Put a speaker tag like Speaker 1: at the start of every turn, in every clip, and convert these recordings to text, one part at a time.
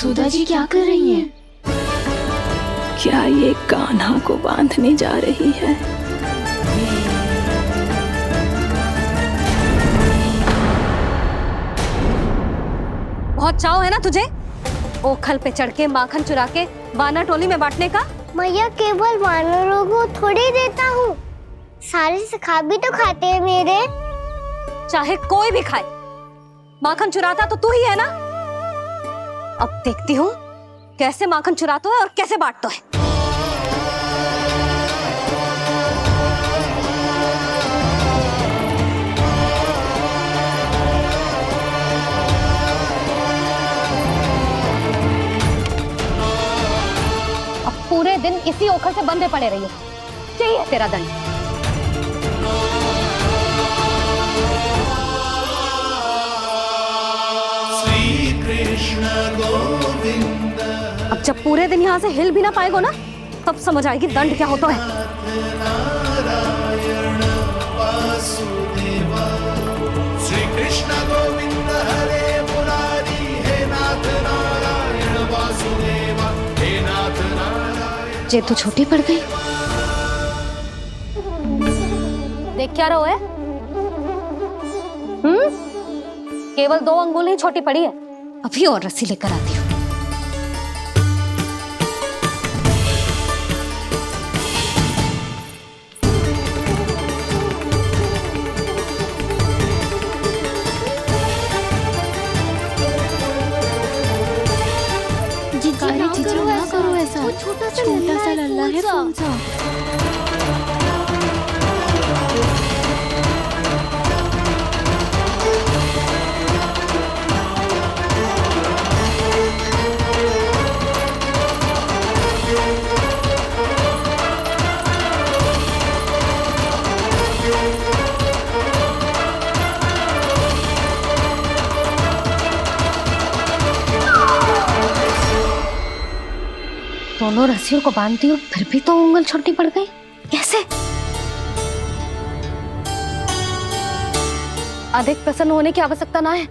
Speaker 1: यशोदा जी क्या कर रही हैं? क्या ये कान्हा को बांधने जा रही है?
Speaker 2: बहुत चाव है ना तुझे ओखल पे चढ़ के माखन चुरा के वानर टोली में बांटने का?
Speaker 3: मैया केवल वानरों को थोड़ी देता हूँ, सारे सिखा भी तो खाते हैं मेरे।
Speaker 2: चाहे कोई भी खाए, माखन चुराता तो तू ही है ना। अब देखती हूँ कैसे माखन चुराता है और कैसे बांटता है। अब पूरे दिन इसी ओखल से बंधे पड़े रहिए, चाहिए तेरा दंड। अब जब पूरे दिन यहाँ से हिल भी ना पाएगो ना, तब समझ आएगी दंड क्या होता है।
Speaker 4: श्री कृष्ण गोविंद हरे मुरारी, हे नाथ नारायण वासुदेवा, हे नाथ नारायण।
Speaker 2: जे तो छोटी पड़ गई। देख क्या रहो है? केवल 2 अंगुल ही छोटी पड़ी है, अभी और रस्सी लेकर आती हूँ।
Speaker 1: जीजी ना करो ऐसा, छोटा सा लल्ला है कौन सा?
Speaker 2: दोनों रस्सियों को बांधती हूँ, फिर भी तो उंगल छोटी पड़ गई। कैसे? अधिक प्रसन्न होने की आवश्यकता ना है,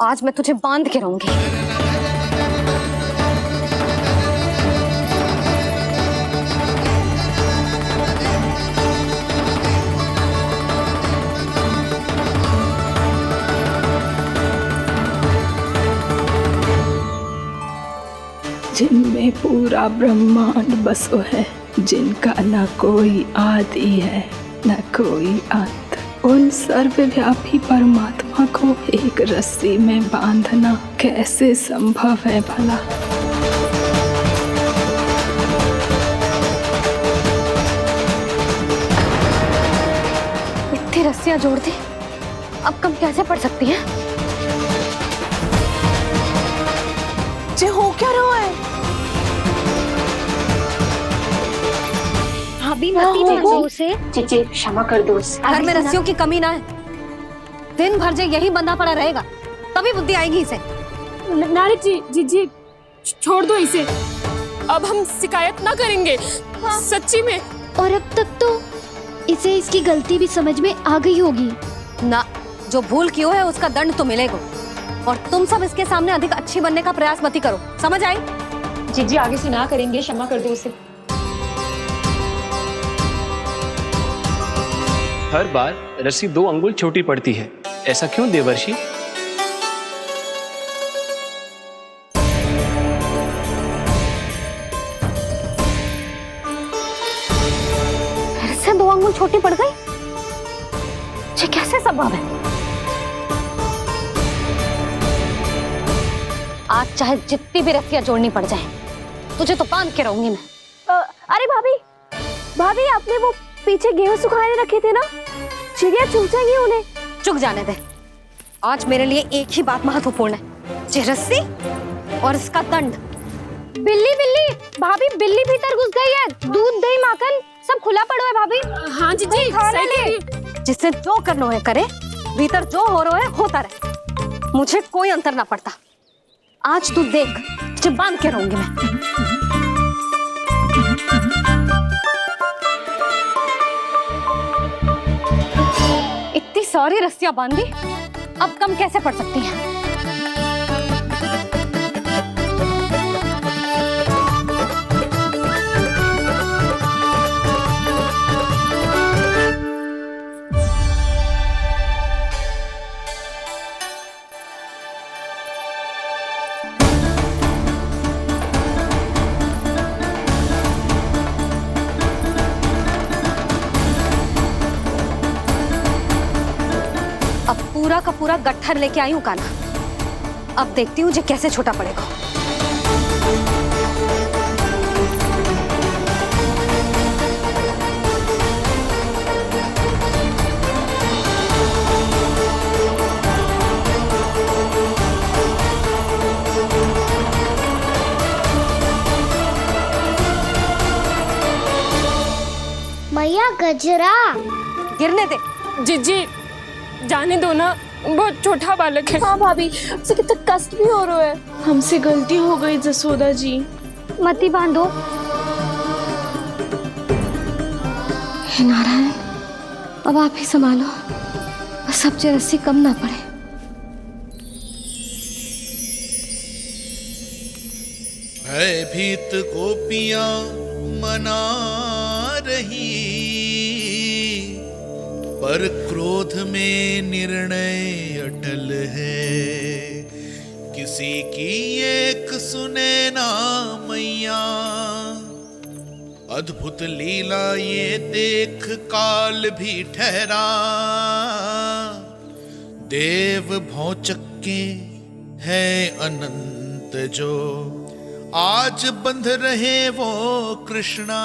Speaker 2: आज मैं तुझे बांध के रहूंगी।
Speaker 1: जिनमें पूरा ब्रह्मांड बसो है, जिनका न कोई आदि है न कोई अंत, उन सर्वव्यापी परमात्मा को एक रस्सी में बांधना कैसे संभव है भला?
Speaker 2: इतनी रस्सियां जोड़ दी, अब कम कैसे पड़ सकती हैं?
Speaker 1: जे हो क्या रहा है?
Speaker 2: भाभी मत उसे।
Speaker 5: चीची क्षमा कर दो उसे।
Speaker 2: घर में रस्सियों की कमी ना है, दिन भर जो यही बंधा पड़ा रहेगा तभी बुद्धि आएगी इसे।
Speaker 6: नारी जी छोड़ दो इसे, अब हम शिकायत ना करेंगे। सच्ची में।
Speaker 7: और अब तक तो इसे इसकी गलती भी समझ में आ गई होगी
Speaker 2: ना। जो भूल की है उसका दंड तो मिलेगा, और तुम सब इसके सामने अधिक अच्छी बनने का प्रयास मत करो, समझ आई?
Speaker 5: जीजी आगे से ना करेंगे, क्षमा कर दो उसे।
Speaker 8: हर बार रस्सी 2 अंगुल छोटी पड़ती है, ऐसा क्यों देवर्षि?
Speaker 2: फिर से 2 अंगुल छोटी पड़ गई? ये कैसे संभव है? आज चाहे जितनी भी रस्सियां जोड़नी पड़ जाए, तुझे तो बांध के रहूंगी मैं।
Speaker 6: अरे भाभी आपने वो पीछे गेहूं सुखाने रखे थे ना, चिड़िया चुग जाएंगी उन्हें।
Speaker 2: चुक जाने दे, आज मेरे लिए एक ही बात महत्वपूर्ण है, ये रस्सी और इसका दंड।
Speaker 6: बिल्ली भाभी, बिल्ली भीतर घुस गई है, दूध दही माखन सब खुला पड़ा है भाभी। हाँ जीजी सही कह रही।
Speaker 2: जिससे जो करना है करे, भीतर जो हो रहा है होता रहे, मुझे कोई अंतर ना पड़ता। आज तू देख, तुझे बांध के रहूंगी मैं। इतनी सारी रस्सियां बांधी, अब कम कैसे पड़ सकती हैं? पूरा का पूरा गट्ठर लेके आई हूँ कान्हा। अब देखती हूँ जे कैसे छोटा पड़ेगा।
Speaker 3: मैया गजरा।
Speaker 2: गिरने दे।
Speaker 6: जीजी जाने दो ना, बहुत छोटा बालक है। हाँ भाभी, उसे कितना कष्ट भी हो रहा है। हमसे गलती हो गई जसोदा जी।
Speaker 2: मती बांधो। हे नारायण, अब आप ही संभालो, सबसे रस्सी कम ना पड़े।
Speaker 4: भयभीत गोपियां मना रही, पर क्रोध में निर्णय अटल है। किसी की एक सुने ना मैया, अद्भुत लीला ये देख काल भी ठहरा। देव भौचक्के है अनंत जो, आज बंध रहे वो कृष्णा।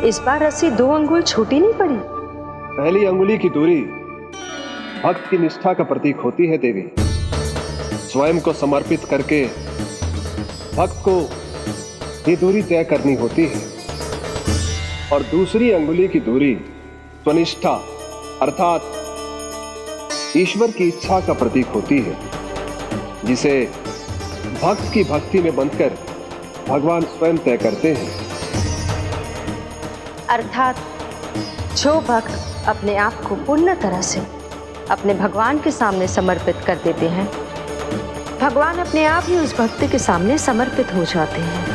Speaker 9: इस बार रस्सी 2 अंगुल छोटी नहीं पड़ी।
Speaker 10: पहली अंगुली की दूरी भक्त की निष्ठा का प्रतीक होती है देवी। स्वयं को समर्पित करके भक्त को ये दूरी तय करनी होती है। और दूसरी अंगुली की दूरी स्वनिष्ठा अर्थात ईश्वर की इच्छा का प्रतीक होती है, जिसे भक्त की भक्ति में बंधकर भगवान स्वयं तय करते हैं।
Speaker 9: अर्थात जो भक्त अपने आप को पूर्ण तरह से अपने भगवान के सामने समर्पित कर देते हैं, भगवान अपने आप ही उस भक्त के सामने समर्पित हो जाते हैं।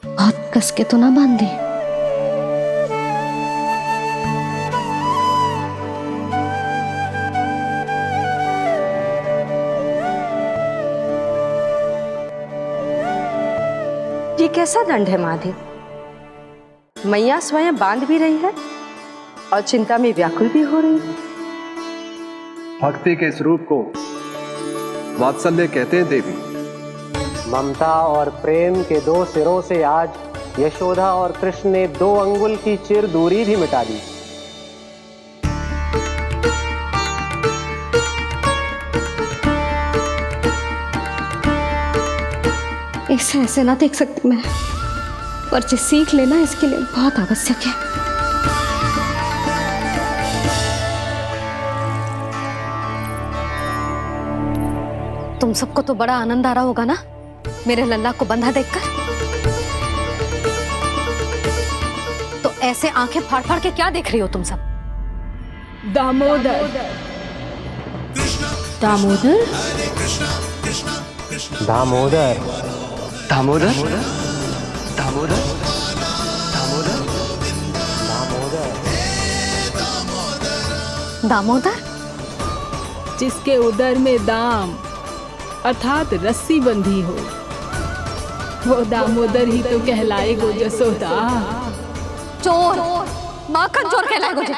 Speaker 2: बहुत कस के तो ना बांधे।
Speaker 9: ये कैसा दंड है माधे? मैया स्वयं बांध भी रही है और चिंता में व्याकुल भी हो रही है।
Speaker 10: भक्ति के इस रूप को वात्सल्य कहते हैं देवी।
Speaker 11: ममता और प्रेम के 2 सिरों से आज यशोदा और कृष्ण ने 2 अंगुल की चिर दूरी भी मिटा दी।
Speaker 2: ऐसे ऐसे ना देख सकती मैं, पर जो सीख लेना इसके लिए बहुत आवश्यक है। तुम सबको तो बड़ा आनंद आ रहा होगा ना मेरे लल्ला को बंधा देखकर। तो ऐसे आंखें फाड़ फाड़ के क्या देख रही हो तुम सब?
Speaker 1: दामोदर।
Speaker 7: दामोदर?
Speaker 11: दामोदर।
Speaker 8: दामोदर दामोदर दामोदर
Speaker 2: दामोदर,
Speaker 1: जिसके उदर में दाम अर्थात रस्सी बंधी हो, वो दामोदर ही तो कहलाएगो जसोदा।
Speaker 2: चोर, माखन चोर कहलाएगो जी।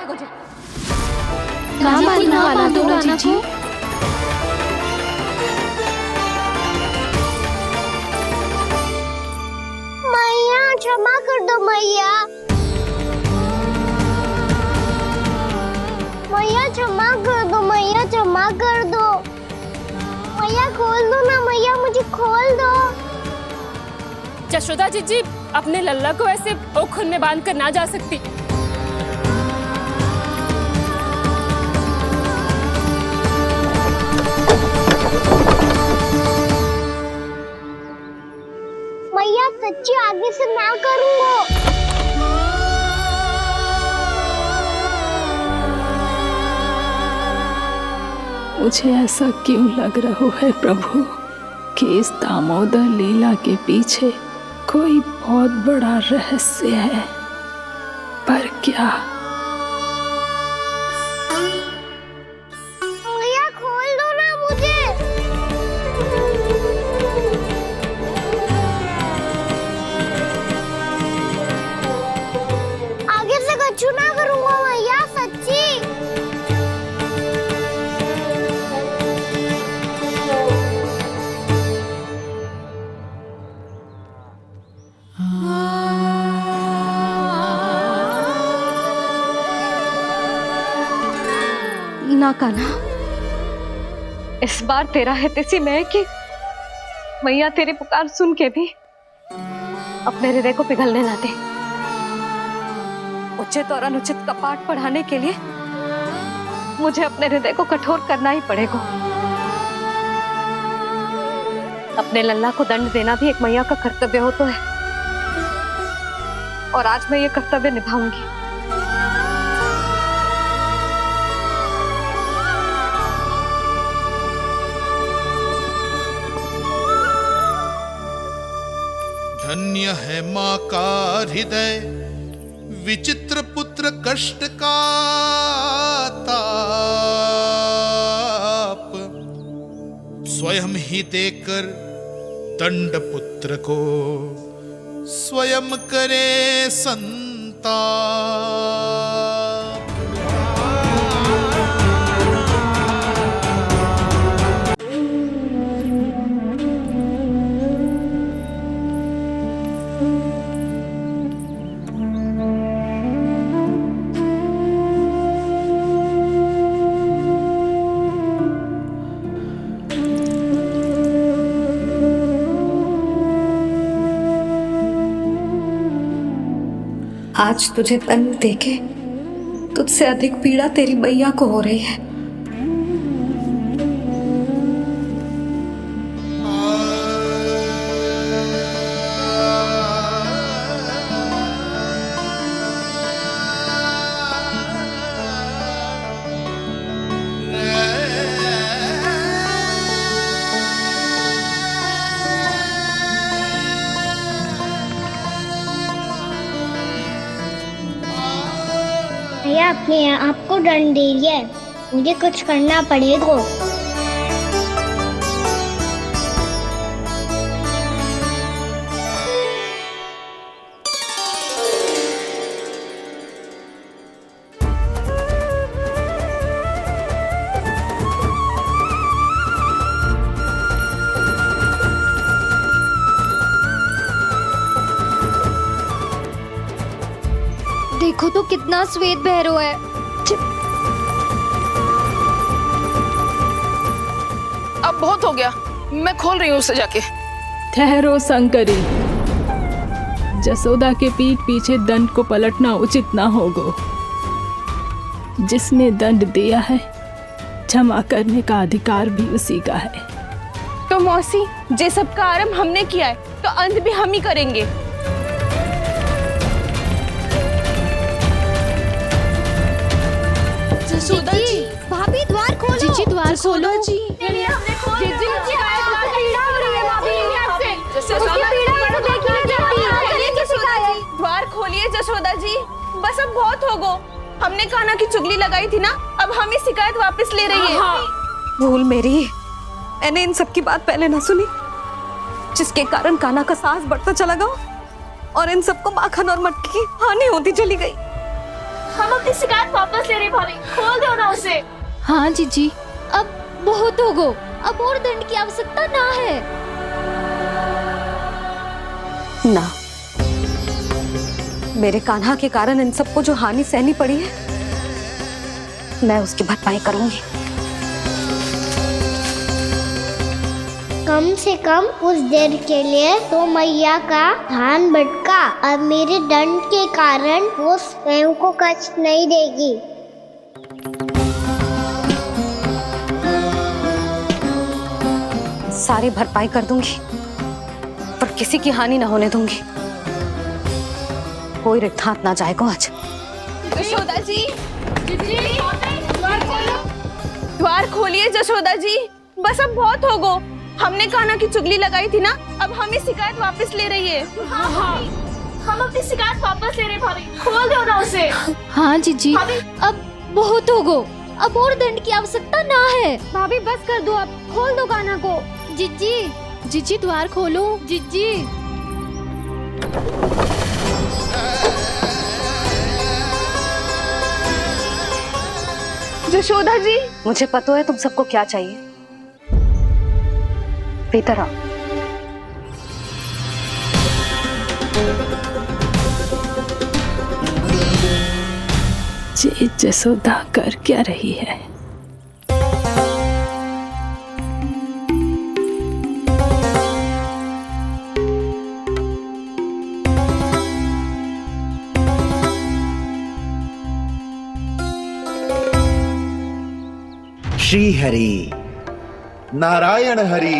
Speaker 3: मैया क्षमा कर दो मैया। मैया क्षमा कर दो, मैया क्षमा कर दो। मैया खोल दो ना मैया, मुझे खोल दो।
Speaker 6: जशोदा जीजी अपने लल्ला को ऐसे ओखल में बांध कर ना जा सकती।
Speaker 3: मैया सच्ची आगे से ना करूंगा।
Speaker 1: मुझे ऐसा क्यों लग रहा है प्रभु? कि इस दामोदर लीला के पीछे कोई बहुत बड़ा रहस्य है, पर क्या?
Speaker 3: मैया खोल दो ना मुझे। आगे से कछु ना करूंगा मैया, सच्ची।
Speaker 2: ना कान्हा, इस बार तेरा हित इसी में है कि मैया तेरी पुकार सुन के भी अपने हृदय को पिघलने ना दे। उचित और अनुचित का पाठ पढ़ाने के लिए मुझे अपने हृदय को कठोर करना ही पड़ेगा। अपने लल्ला को दंड देना भी एक मैया का कर्तव्य हो तो है, और आज मैं ये कर्तव्य निभाऊंगी।
Speaker 4: धन्य है माँ का हृदय, विचित्र पुत्र कष्ट का ताप, स्वयं ही देकर दंड पुत्र को स्वयं करे संताप।
Speaker 2: आज तुझे दंड देके तुझसे अधिक पीड़ा तेरी मैया को हो रही है।
Speaker 3: भैया अपने आप को दंड दे दिया है, मुझे कुछ करना पड़ेगा।
Speaker 7: देखो तो कितना श्वेत भैरव है।
Speaker 6: अब बहुत हो गया, मैं खोल रही हूँ उसे जाके।
Speaker 1: ठहरो शंकरी, जसोदा के पीठ पीछे दंड को पलटना उचित ना होगा। जिसने दंड दिया है, क्षमा करने का अधिकार भी उसी का है।
Speaker 6: तो मौसी, जे सब का आरंभ हमने किया है तो अंत भी हम ही करेंगे।
Speaker 7: जसोदा जी, भाभी द्वार खोलो। जीजी द्वार खोलो। जी
Speaker 6: द्वार खोलिए जसोदा जी, बस अब बहुत हो गो। हमने कान्हा की चुगली लगाई थी ना, अब हम ये शिकायत वापस ले रही है।
Speaker 2: भूल मेरी, मैंने इन सब की बात पहले ना सुनी, जिसके कारण कान्हा का साहस बढ़ता चला गया और इन सबको माखन और मटकी की हानि होती चली गई।
Speaker 6: हम अपनी शिकायत वापस ले रहे भाभी, खोल दो ना उसे।
Speaker 7: हाँ जीजी, अब बहुत हो गो, अब और दंड की आवश्यकता ना है।
Speaker 2: ना, मेरे कान्हा के कारण इन सबको जो हानि सहनी पड़ी है, मैं उसकी भरपाई करूंगी।
Speaker 3: कम से कम कुछ देर के लिए तो मैया का ध्यान भटका और मेरे दंड के कारण वो स्वयं को कष्ट नहीं देगी।
Speaker 2: सारी भरपाई कर दूंगी, पर किसी की हानि ना होने दूंगी। कोई रिक्त हाथ ना जाएगा आज।
Speaker 6: जसोदा जी, द्वार खोलिए जसोदा जी, बस अब बहुत हो गो। हमने कान्हा की चुगली लगाई थी ना, अब हम ही शिकायत वापस ले रही है। हाँ, हम अपनी शिकायत वापस ले रहे भाभी, खोल दो ना उसे।
Speaker 7: हाँ जीजी, अब बहुत हो गो, अब और दंड की आवश्यकता ना है। भाभी बस कर दो, अब खोल दो कान्हा को। जीजी,
Speaker 6: जीजी द्वार खोलो।
Speaker 7: जीजी।
Speaker 2: यशोदा जी, मुझे पता है तुम सबको क्या चाहिए। भीतर आओ।
Speaker 1: जी जसोदा कर क्या रही है?
Speaker 12: श्री हरि नारायण हरि।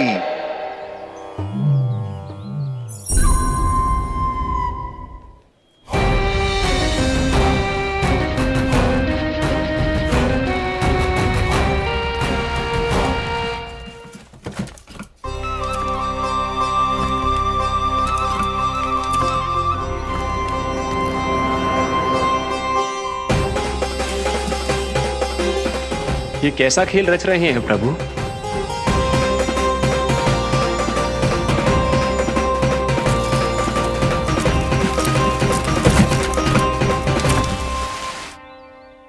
Speaker 8: ये कैसा खेल रच रहे हैं प्रभु?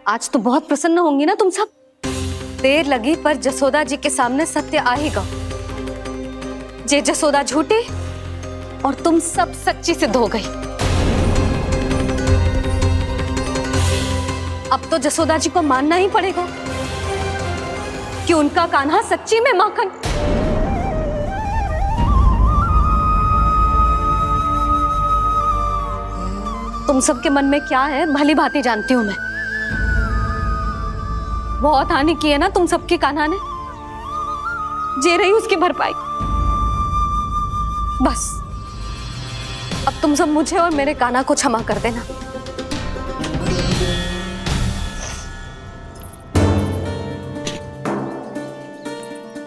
Speaker 2: आज तो बहुत प्रसन्न होंगी ना तुम सब। देर लगी पर जसोदा जी के सामने सत्य आएगा। जे जसोदा झूठी और तुम सब सच्ची सिद्ध हो गई। अब तो जसोदा जी को मानना ही पड़ेगा कि उनका कान्हा सच्ची में माखन। तुम सबके मन में क्या है भली भांति जानती हूं मैं। बहुत हानि की है ना तुम सबकी कान्हा ने, जे रही उसकी भरपाई। बस अब तुम सब मुझे और मेरे कान्हा को क्षमा कर देना।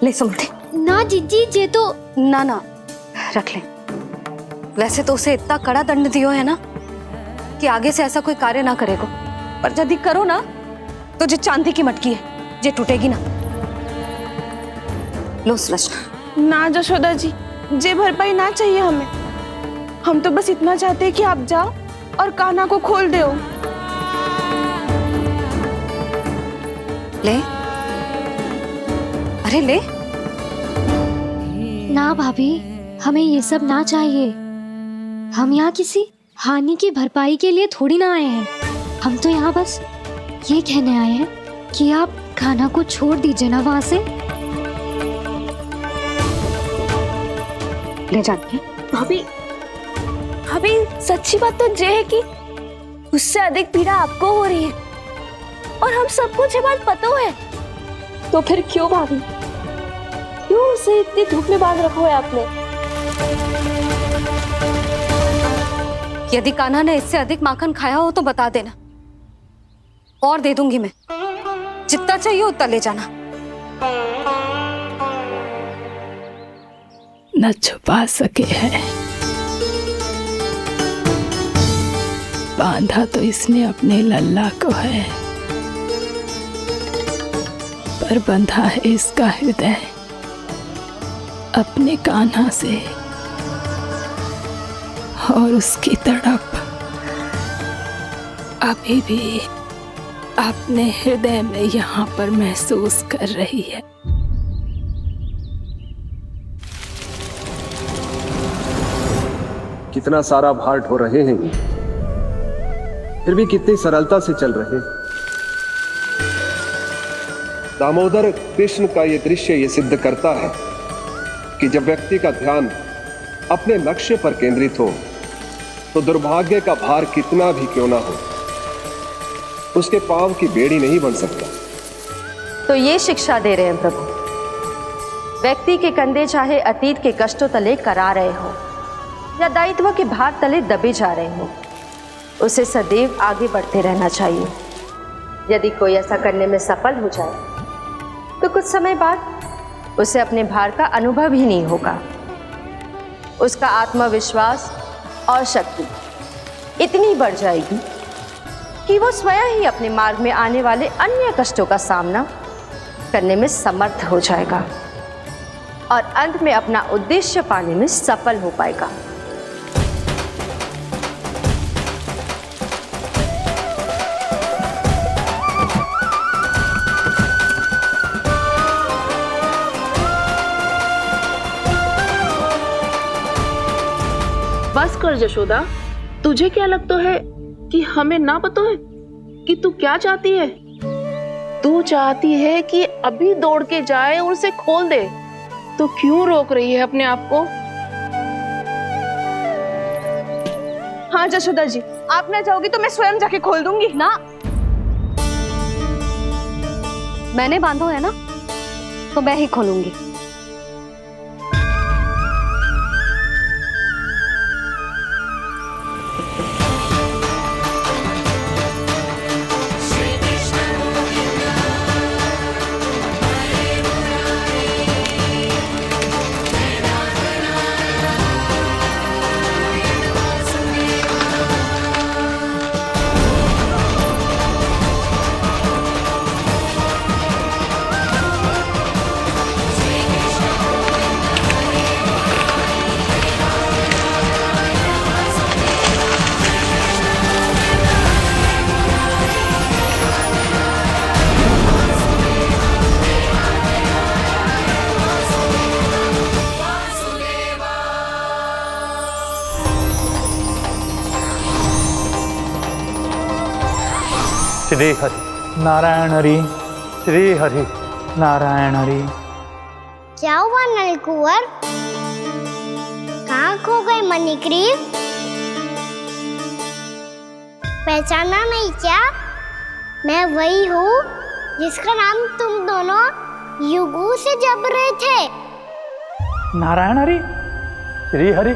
Speaker 2: ले सुमति।
Speaker 7: ना जीजी, जे तो
Speaker 2: ना रख ले। वैसे तो उसे इतना कड़ा दंड दियो है ना कि आगे से ऐसा कोई कार्य ना करेगा, पर यदि करो ना तो जो चांदी की मटकी है जे टूटेगी ना। लो सुरज।
Speaker 6: ना यशोदा जी, जे भरपाई ना चाहिए हमें। हम तो बस इतना चाहते हैं कि आप जाओ और कान्हा को खोल दो।
Speaker 2: ले, अरे ले।
Speaker 7: ना भाभी, हमें ये सब ना चाहिए। हम यहाँ किसी हानि की भरपाई के लिए थोड़ी ना आए हैं। हम तो यहाँ बस ये कहने आए हैं कि आप कान्हा को छोड़ दीजिए ना वहां से।
Speaker 2: ले जाती
Speaker 6: भाभी, भाभी सच्ची बात तो ये है कि उससे अधिक पीड़ा आपको हो रही है और हम सबको ये बात पता है। तो फिर क्यों भाभी, क्यों उसे इतनी धूप में बांध रखा है आपने?
Speaker 2: यदि कान्हा ने इससे अधिक माखन खाया हो तो बता देना, और दे दूंगी मैं। जितना चाहिए उतना ले जाना।
Speaker 1: न छुपा सके है, बांधा तो इसने अपने लल्ला को है, पर बंधा है इसका हृदय अपने कान्हा से। और उसकी तड़प अभी भी अपने हृदय में यहाँ पर महसूस कर रही है।
Speaker 10: कितना सारा भार ढो रहे हैं, फिर भी कितनी सरलता से चल रहे हैं। दामोदर कृष्ण का यह दृश्य ये सिद्ध करता है कि जब व्यक्ति का ध्यान अपने लक्ष्य पर केंद्रित हो तो दुर्भाग्य का भार कितना भी क्यों ना हो, उसके पांव की बेड़ी नहीं बन सकता।
Speaker 9: तो ये शिक्षा दे रहे हैं प्रभु। व्यक्ति के कंधे चाहे अतीत के कष्टों तले करा रहे हो या दायित्व के भार तले दबे जा रहे हो, उसे सदैव आगे बढ़ते रहना चाहिए। यदि कोई ऐसा करने में सफल हो जाए तो कुछ समय बाद उसे अपने भार का अनुभव ही नहीं होगा। उसका आत्मविश्वास और शक्ति इतनी बढ़ जाएगी कि वो स्वयं ही अपने मार्ग में आने वाले अन्य कष्टों का सामना करने में समर्थ हो जाएगा और अंत में अपना उद्देश्य पाने में सफल हो पाएगा।
Speaker 13: बस कर यशोदा, तुझे क्या लगता है कि हमें ना पता है कि तू क्या चाहती है? तू चाहती है कि अभी दौड़ के जाए और उसे खोल दे, तो क्यों रोक रही है अपने आप को?
Speaker 6: हाँ यशोदा जी, आप ना जाओगी तो मैं स्वयं जाके खोल दूंगी।
Speaker 2: ना, मैंने बांधो है ना, तो मैं ही खोलूंगी।
Speaker 14: श्री हरि नारायण हरि, श्री हरि नारायण हरि।
Speaker 3: क्या हुआ नलकुंवर? कहाँ खो गए मणिग्रीव? पहचाना नहीं क्या? मैं वही हूँ जिसका नाम तुम दोनों युगों से जप रहे थे।
Speaker 14: नारायण हरि, श्री हरि।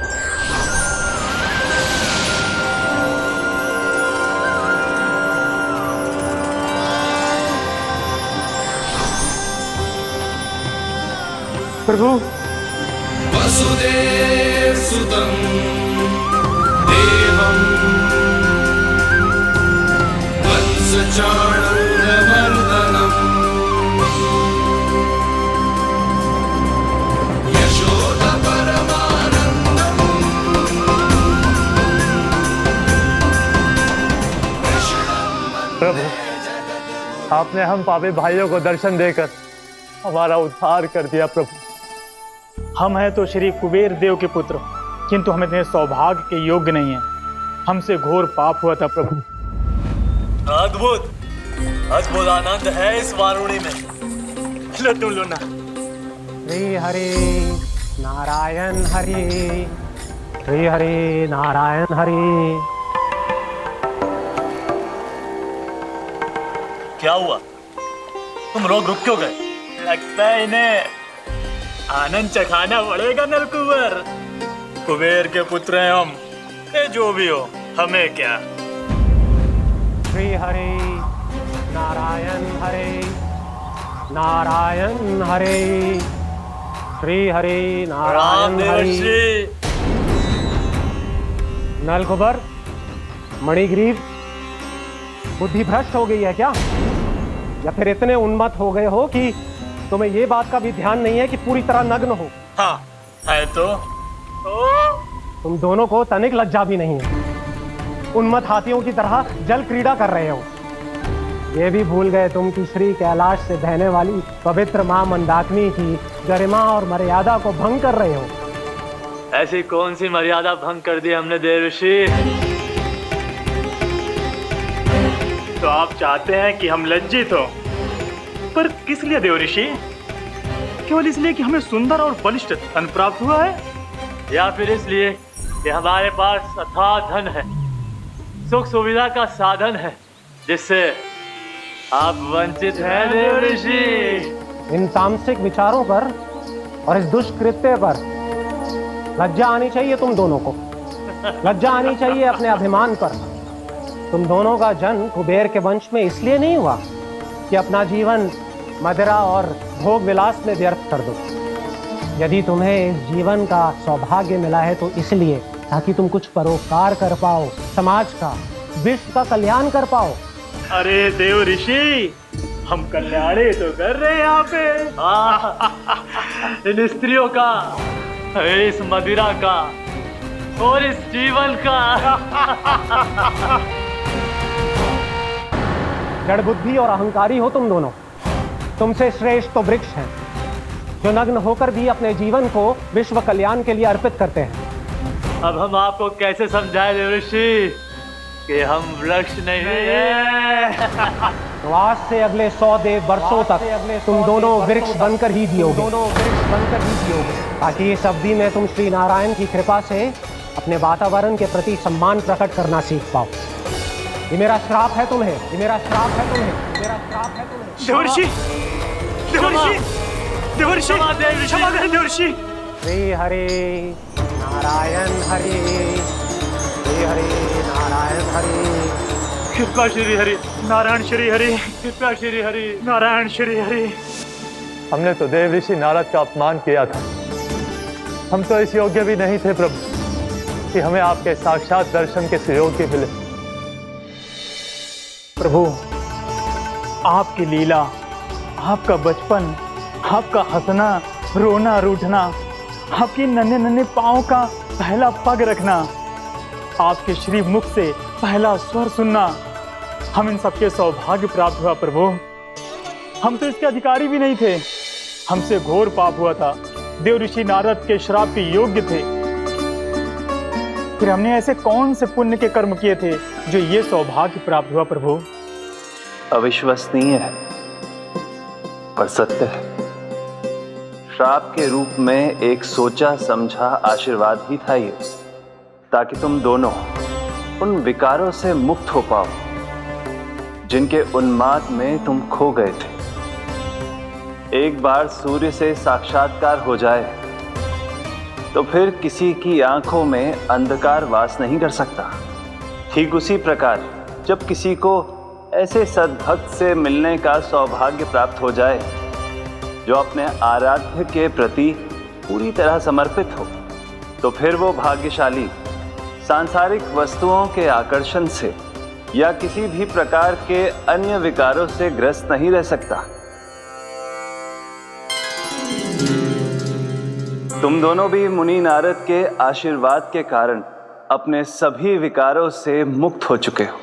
Speaker 14: प्रभु,
Speaker 4: वसुदेव सुतं देवं वत्सचाणूरमर्दनम् यशोदा परमानन्दम्
Speaker 14: प्रभु, आपने हम पापी भाइयों को दर्शन देकर हमारा उद्धार कर दिया। प्रभु, हम हैं तो श्री कुबेर देव के पुत्र, किंतु हम इतने सौभाग्य के योग्य नहीं हैं। हमसे घोर पाप हुआ था प्रभु।
Speaker 15: अद्भुत अद्भुत आनंद है इस वारुणी में। लो तुम लो ना।
Speaker 11: श्री हरि नारायण हरि, श्री हरि नारायण हरि।
Speaker 15: क्या हुआ? तुम रोग रुक क्यों गए? लगता है इन्हें आनंद चखाना पड़ेगा नलकुंवर। कुबेर के पुत्र हैं हम, ये जो भी हो हमें क्या।
Speaker 11: श्री हरि नारायण हरि, नारायण हरि, श्री हरि नारायण हरि। नलकुबर, मणिग्रीव, बुद्धि भ्रष्ट हो गई है क्या? या फिर इतने उन्मत्त हो गए हो कि तुम्हें ये बात का भी ध्यान नहीं है कि पूरी तरह नग्न हो?
Speaker 15: हाँ है तो
Speaker 11: तुम दोनों को तनिक लज्जा भी नहीं है। उन्मत्त हाथियों की तरह जल क्रीड़ा कर रहे हो। ये भी भूल गए तुम कि श्री कैलाश से बहने वाली पवित्र मां मंदाकिनी की गरिमा और मर्यादा को भंग कर रहे हो।
Speaker 15: ऐसी कौन सी मर्यादा भंग कर दी हमने देवर्षि? तो आप चाहते हैं कि हम लज्जित हो, पर किस लिए देवर्षि? केवल इसलिए कि हमें सुंदर और बलिष्ठ धन प्राप्त हुआ है, या फिर इसलिए कि हमारे पास अथाह धन है, सुख सुविधा का साधन है, जिससे आप वंचित हैं देवर्षि?
Speaker 11: इन तामसिक विचारों पर और इस दुष्कृत्य पर लज्जा आनी चाहिए तुम दोनों को। लज्जा आनी चाहिए अपने अभिमान पर। तुम दोनों का जन्म कुबेर के वंश में इसलिए नहीं हुआ कि अपना जीवन मदिरा और भोग विलास में व्यर्थ कर दो। यदि तुम्हें इस जीवन का सौभाग्य मिला है तो इसलिए ताकि तुम कुछ परोपकार कर पाओ, समाज का, विश्व का कल्याण कर पाओ।
Speaker 15: अरे देव ऋषि, हम कल्याणी तो कर रहे हैं यहाँ पे। इन स्त्रियों का, इस मदिरा का और इस जीवन का।
Speaker 11: जड़ बुद्धि और अहंकारी हो तुम दोनों। तुमसे श्रेष्ठ तो वृक्ष हैं जो नग्न होकर भी अपने जीवन को विश्व कल्याण के लिए अर्पित करते हैं।
Speaker 15: अब हम आपको कैसे समझाएं देव ऋषि कि हम वृक्ष नहीं हैं।
Speaker 11: तो आज से अगले 100 देव वर्षों तक तुम दोनों वृक्ष बनकर ही जियोगे, ताकि इस अवधि में तुम श्री नारायण की कृपा से अपने वातावरण के प्रति सम्मान प्रकट करना सीख पाओ। ये मेरा श्राप है तुम्हें, ये मेरा श्राप है तुम्हें, मेरा श्राप है तुम्हें।
Speaker 15: देवर्षि, देवर्षि, देवर्षि, क्षमा करें देवर्षि।
Speaker 11: श्री हरि नारायण हरि, श्री हरि नारायण हरि।
Speaker 15: कृपा श्री हरि नारायण श्री हरि, कृपा श्री हरि नारायण श्री हरि।
Speaker 14: हमने तो देव ऋषि नारद का अपमान किया था। हम तो इस योग्य भी नहीं थे प्रभु कि हमें आपके साक्षात दर्शन के सुयोग्य मिले।
Speaker 15: प्रभु, आपकी लीला, आपका बचपन, आपका हंसना, रोना, रूठना, आपकी नन्हे नन्हे पाँव का पहला पग रखना, आपके श्री मुख से पहला स्वर सुनना, हम इन सबके सौभाग्य प्राप्त हुआ प्रभु। हम तो इसके अधिकारी भी नहीं थे। हमसे घोर पाप हुआ था, देव ऋषि नारद के श्राप के योग्य थे। फिर हमने ऐसे कौन से पुण्य के कर्म किए थे जो ये सौभाग्य प्राप्त हुआ प्रभु?
Speaker 16: अविश्वसनीय है पर सत्य है। श्राप के रूप में एक सोचा समझा आशीर्वाद ही था ये, ताकि तुम दोनों उन विकारों से मुक्त हो पाओ जिनके उन्माद में तुम खो गए थे। एक बार सूर्य से साक्षात्कार हो जाए तो फिर किसी की आंखों में अंधकार वास नहीं कर सकता। ठीक उसी प्रकार जब किसी को ऐसे सद्भक्त से मिलने का सौभाग्य प्राप्त हो जाए जो अपने आराध्य के प्रति पूरी तरह समर्पित हो, तो फिर वो भाग्यशाली सांसारिक वस्तुओं के आकर्षण से या किसी भी प्रकार के अन्य विकारों से ग्रस्त नहीं रह सकता। तुम दोनों भी मुनि नारद के आशीर्वाद के कारण अपने सभी विकारों से मुक्त हो चुके हो।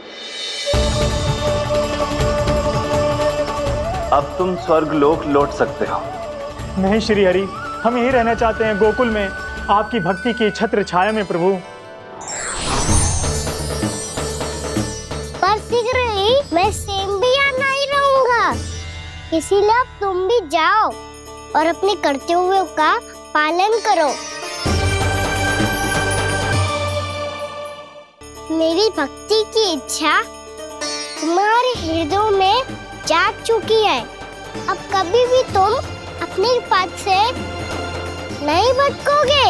Speaker 16: अब तुम स्वर्गलोक लौट सकते हो।
Speaker 15: नहीं श्री हरि, हम यहीं रहना चाहते हैं, गोकुल में, आपकी भक्ति की छत्र छाया में प्रभु।
Speaker 3: पर शीघ्र ही मैं सेम्बिया नहीं रहूंगा, इसीलिए अब तुम भी जाओ और अपने कर्तव्यों का पालन करो। मेरी भक्ति की इच्छा तुम्हारे हृदय में जाग चुकी है। अब कभी भी तुम अपने पद से नहीं भटकोगे।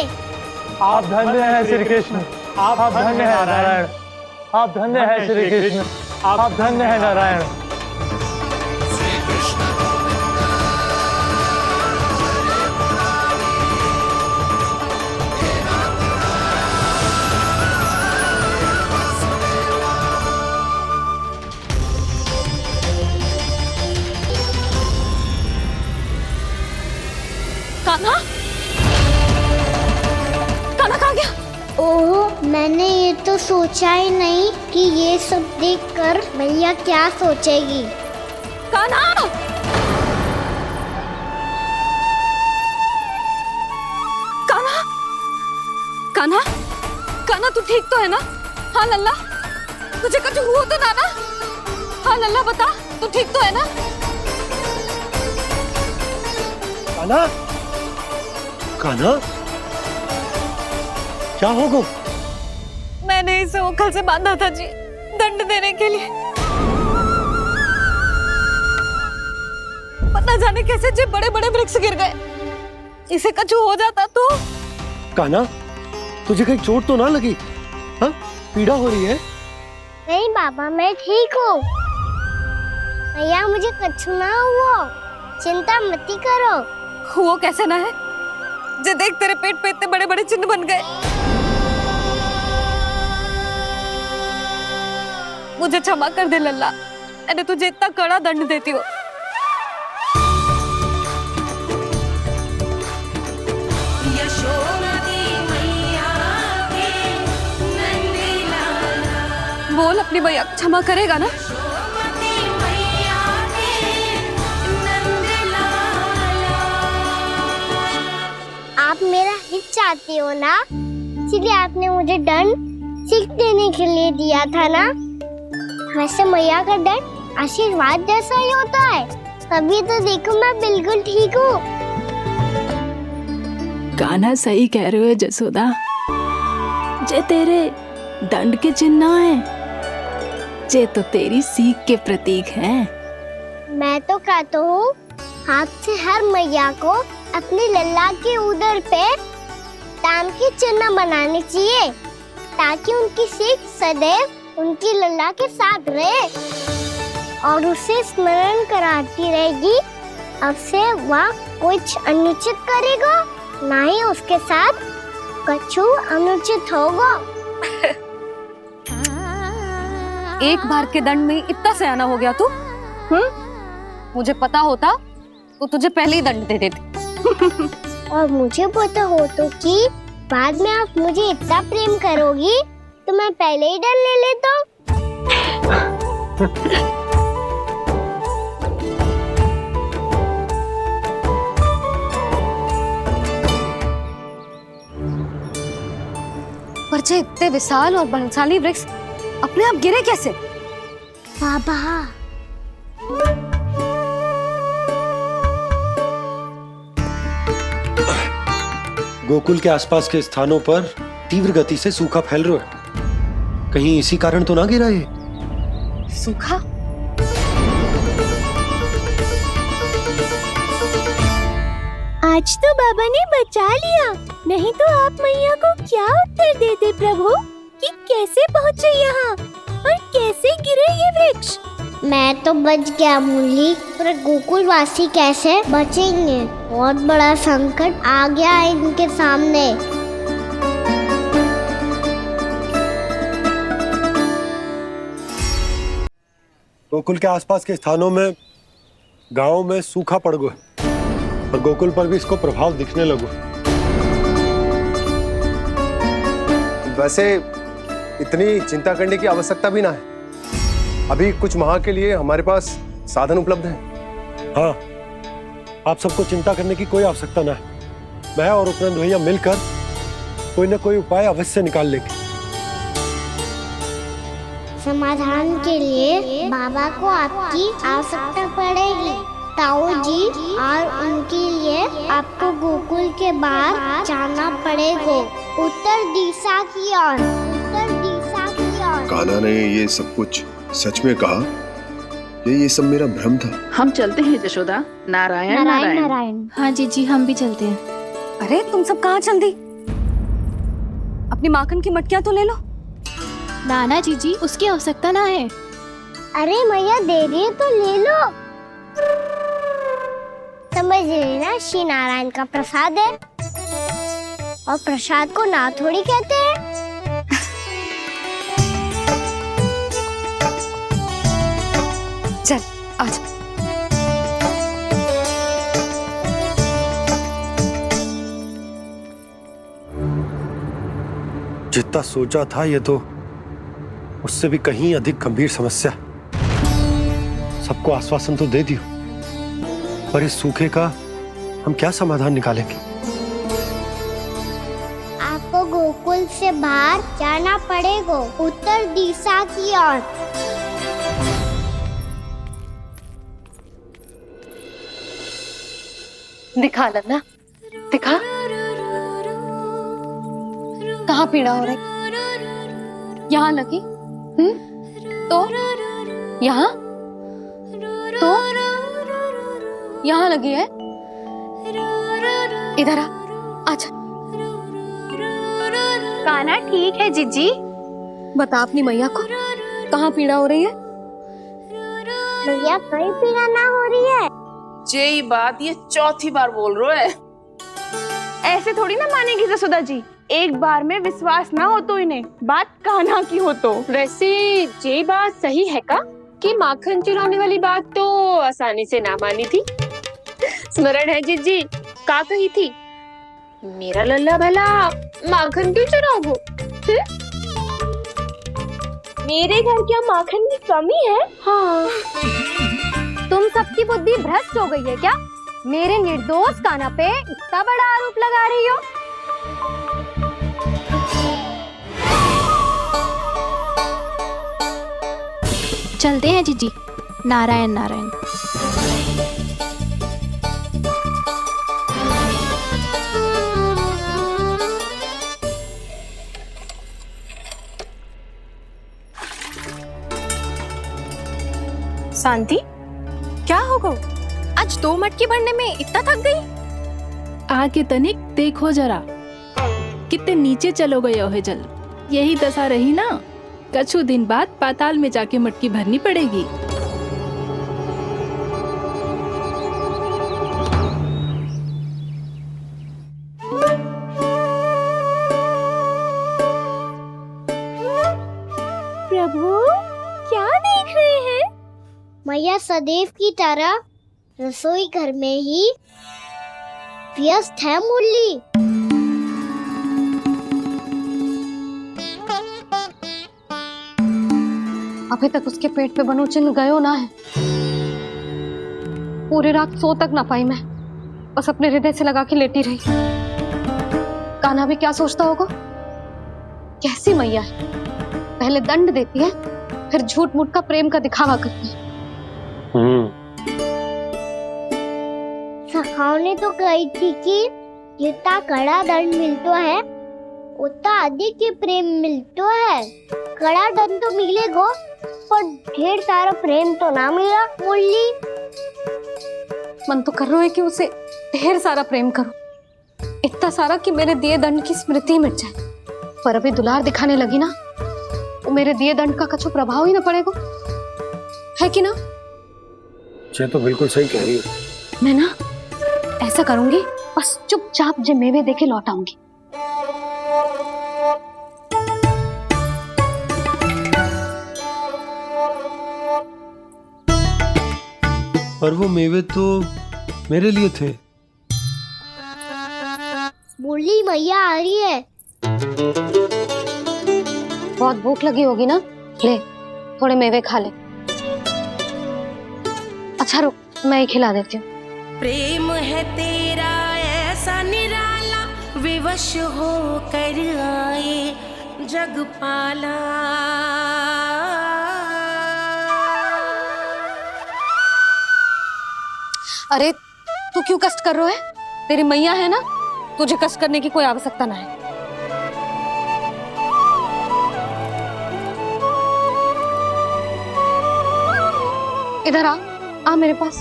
Speaker 14: आप धन्य हैं श्री कृष्ण, आप धन्य हैं नारायण, आप धन्य हैं श्री कृष्ण, आप धन्य हैं नारायण।
Speaker 6: कान्हा, कान्हा कहाँ गया?
Speaker 3: ओह, मैंने ये तो सोचा ही नहीं कि ये सब देखकर भैया क्या सोचेगी।
Speaker 6: कान्हा! कान्हा! कान्हा! कान्हा तू ठीक तो है ना? हाँ लल्ला, तुझे कुछ हुआ तो ना? हाँ लल्ला बता, तू ठीक तो है ना?
Speaker 17: कान्हा, कान्हा, क्या होगा?
Speaker 6: मैंने इसे ओखल से बांधा था जी, दंड देने के लिए। पता जाने कैसे जे बड़े बड़े वृक्ष गिर गए। इसे कुछ हो जाता तो?
Speaker 17: कान्हा, तुझे कहीं चोट तो ना लगी? हाँ, पीड़ा हो रही है?
Speaker 3: नहीं बाबा, मैं ठीक हूँ। भैया मुझे कुछ ना हुआ, चिंता मत करो।
Speaker 2: वो कैसे ना है जे देख तेरे पेट पे इतने बड़े बड़े चिन्ह बन गए। मुझे क्षमा कर दे लल्ला, मैंने तुझे इतना कड़ा दंड देती हूँ। बोल अपनी भैया क्षमा करेगा ना?
Speaker 3: आप मेरा हित चाहते हो ना, इसलिए आपने मुझे दंड सीख देने के लिए दिया था ना। वैसे मैया का दंड आशीर्वाद जैसा ही होता है, तभी तो देखो मैं बिल्कुल ठीक हूँ।
Speaker 1: गाना सही कह रहे हो जसोदा, जे तेरे दंड के चिन्ह है, जे तो तेरी सीख के प्रतीक हैं।
Speaker 3: मैं तो कहता हूँ हाथ से हर मैया को अपनी लल्ला के उदर पे ताम के चिन्ह बनाने चाहिए, ताकि उनकी सीख सदैव उनकी लल्ला के साथ रहे और उसे स्मरण कराती रहेगी। अब से वह कुछ अनुचित करेगा, ना ही उसके साथ कछु अनुचित होगा।
Speaker 2: एक बार के दंड में इतना सयाना हो गया तू? मुझे पता होता तो तुझे पहले ही दंड दे देती।
Speaker 3: और मुझे पता हो तो कि बाद में आप मुझे इतना प्रेम करोगी तो मैं पहले ही दंड ले लेता हूँ।
Speaker 2: पर जे इतने विशाल और बलशाली वृक्ष अपने आप गिरे कैसे?
Speaker 3: बाबा,
Speaker 17: गोकुल के आसपास के स्थानों पर तीव्र गति से सूखा फैल रहा है। कहीं इसी कारण तो ना गिरा ये?
Speaker 2: सूखा?
Speaker 3: आज तो बाबा ने बचा लिया, नहीं तो आप मैया को क्या उत्तर देते प्रभु कि कैसे पहुँचे यहाँ और कैसे गिरे ये वृक्ष। मैं तो बच गया मूली, पर गोकुल वासी कैसे बचेंगे? बहुत बड़ा संकट आ गया है इनके सामने।
Speaker 17: गोकुल के आसपास के स्थानों में, गांवों में सूखा पड़ गया और गोकुल पर भी इसको प्रभाव दिखने लगा।
Speaker 10: वैसे इतनी चिंता करने की आवश्यकता भी ना है। अभी कुछ माह के लिए हमारे पास साधन उपलब्ध है।
Speaker 17: हाँ, आप सबको चिंता करने की कोई आवश्यकता ना है। मैं और उपनंद भैया मिलकर कोई ना कोई उपाय अवश्य निकाल लेंगे।
Speaker 3: समाधान के लिए बाबा को आपकी आवश्यकता पड़ेगी। ताऊ जी और उनके लिए आपको गोकुल के बाहर जाना पड़ेगा, उत्तर दिशा की ओर। उत्तर दिशा की ओर।
Speaker 10: कान्हा ने ये सब कुछ सच में कहा? ये सब मेरा भ्रम था?
Speaker 13: हम चलते हैं जशोदा। नारायण नारायण नारायण।
Speaker 6: हाँ जीजी, हम भी चलते हैं।
Speaker 2: अरे तुम सब कहाँ चल दी? अपनी माखन की मटकियाँ तो ले लो।
Speaker 6: नाना जीजी, उसकी आवश्यकता ना है।
Speaker 3: अरे मैया दे रही है तो ले लो। समझ लेना, श्री नारायण का प्रसाद है और प्रसाद को ना थोड़ी कहते हैं।
Speaker 2: चल आजा।
Speaker 17: जितना सोचा था ये तो उससे भी कहीं अधिक गंभीर समस्या। सबको आश्वासन तो दे दियो, पर इस सूखे का हम क्या समाधान निकालेंगे?
Speaker 3: आपको गोकुल से बाहर जाना पड़ेगा, उत्तर दिशा की ओर।
Speaker 2: दिखा लल्ला, दिखा। कहाँ पीड़ा हो रही? यहाँ लगी? तो यहाँ? तो यहाँ लगी है? इधर आ, आजा।
Speaker 6: कान्हा ठीक है जीजी।
Speaker 2: बता अपनी मैया को कहाँ पीड़ा हो रही है?
Speaker 3: मैया कोई पीड़ा ना हो रही है,
Speaker 13: यही बात ये चौथी बार बोल रहे है।
Speaker 6: ऐसे थोड़ी ना मानेगी जसोदा जी, एक बार में विश्वास ना हो तो इन्हें, बात कान्हा की हो तो।
Speaker 5: वैसे ये बात सही है का कि माखन चुराने वाली बात तो आसानी से ना मानी थी। स्मरण है जीजी का कही थी, मेरा लल्ला भला माखन क्यों चुराओगे?
Speaker 6: मेरे घर क्या माखन की कमी है?
Speaker 2: हाँ, तुम सबकी बुद्धि भ्रष्ट हो गई है क्या? मेरे निर्दोष कान्हा पे इतना बड़ा आरोप लगा रही हो?
Speaker 7: चलते हैं जीजी। नारायण नारायण।
Speaker 6: शांति, क्या हो गो? आज 2 मटकी भरने में इतना थक गई?
Speaker 1: आके तनिक देखो जरा, कितने नीचे चलो गए हो जल। यही दशा रही ना, कछु दिन बाद पाताल में जाके मटकी भरनी पड़ेगी।
Speaker 3: प्रभु, क्या देख रहे हैं? मैया सदैव की तरह रसोई घर में ही व्यस्त है मुरली।
Speaker 2: अभी तक उसके पेट पे बनो चिन्ह गयो ना है। पूरी रात सो तक ना पाई मैं, बस अपने हृदय से लगा के लेटी रही। कान्हा भी क्या सोचता होगा, कैसी मैया है, पहले दंड देती है फिर झूठ मूठ का प्रेम का दिखावा करती है।
Speaker 3: सखाओं तो कही थी कि जितना कड़ा दंड मिलता है उतना अधिक ही प्रेम मिलता है। कड़ा दंड तो मिलेगा पर ढेर सारा प्रेम तो ना मिला मुरली।
Speaker 2: मन तो कर रहा है कि उसे ढेर सारा प्रेम करो, इतना सारा कि मेरे दिए दंड की स्मृति मिट जाए। पर अभी दुलार दिखाने लगी ना, वो मेरे दिए दंड का कछु प्रभाव ही ना पड़ेगा, है कि ना?
Speaker 17: ये तो बिल्कुल सही कह रही हो।
Speaker 2: मैं ना ऐसा करूंगी, बस चुपचाप जे मेवे देखे लौट आऊंगी।
Speaker 17: पर वो मेवे तो मेरे लिए थे।
Speaker 3: मुरली मैया आ रही है।
Speaker 2: बहुत भूख लगी होगी ना, ले थोड़े मेवे खा ले। अच्छा रुक, मैं ही खिला देती हूँ।
Speaker 18: प्रेम है तेरा ऐसा निराला, विवश हो कर आए जग पाला।
Speaker 2: अरे तू क्यों कष्ट कर रहा है? तेरी मैया है ना, तुझे कष्ट करने की कोई आवश्यकता ना है। इधर आ मेरे पास।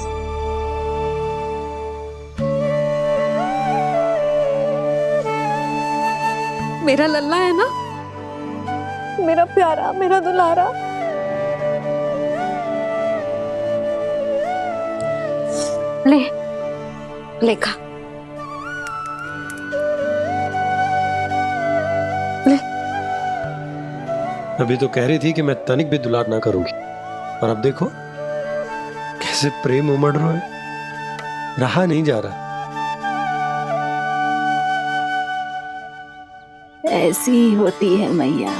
Speaker 2: मेरा लल्ला है ना, मेरा प्यारा, मेरा दुलारा। ले खा, ले।
Speaker 17: अभी तो कह रही थी कि मैं तनिक भी दुलार ना करूंगी, और अब देखो कैसे प्रेम उमड़ रहा है, रहा नहीं जा रहा।
Speaker 1: ऐसी ही होती है मैया,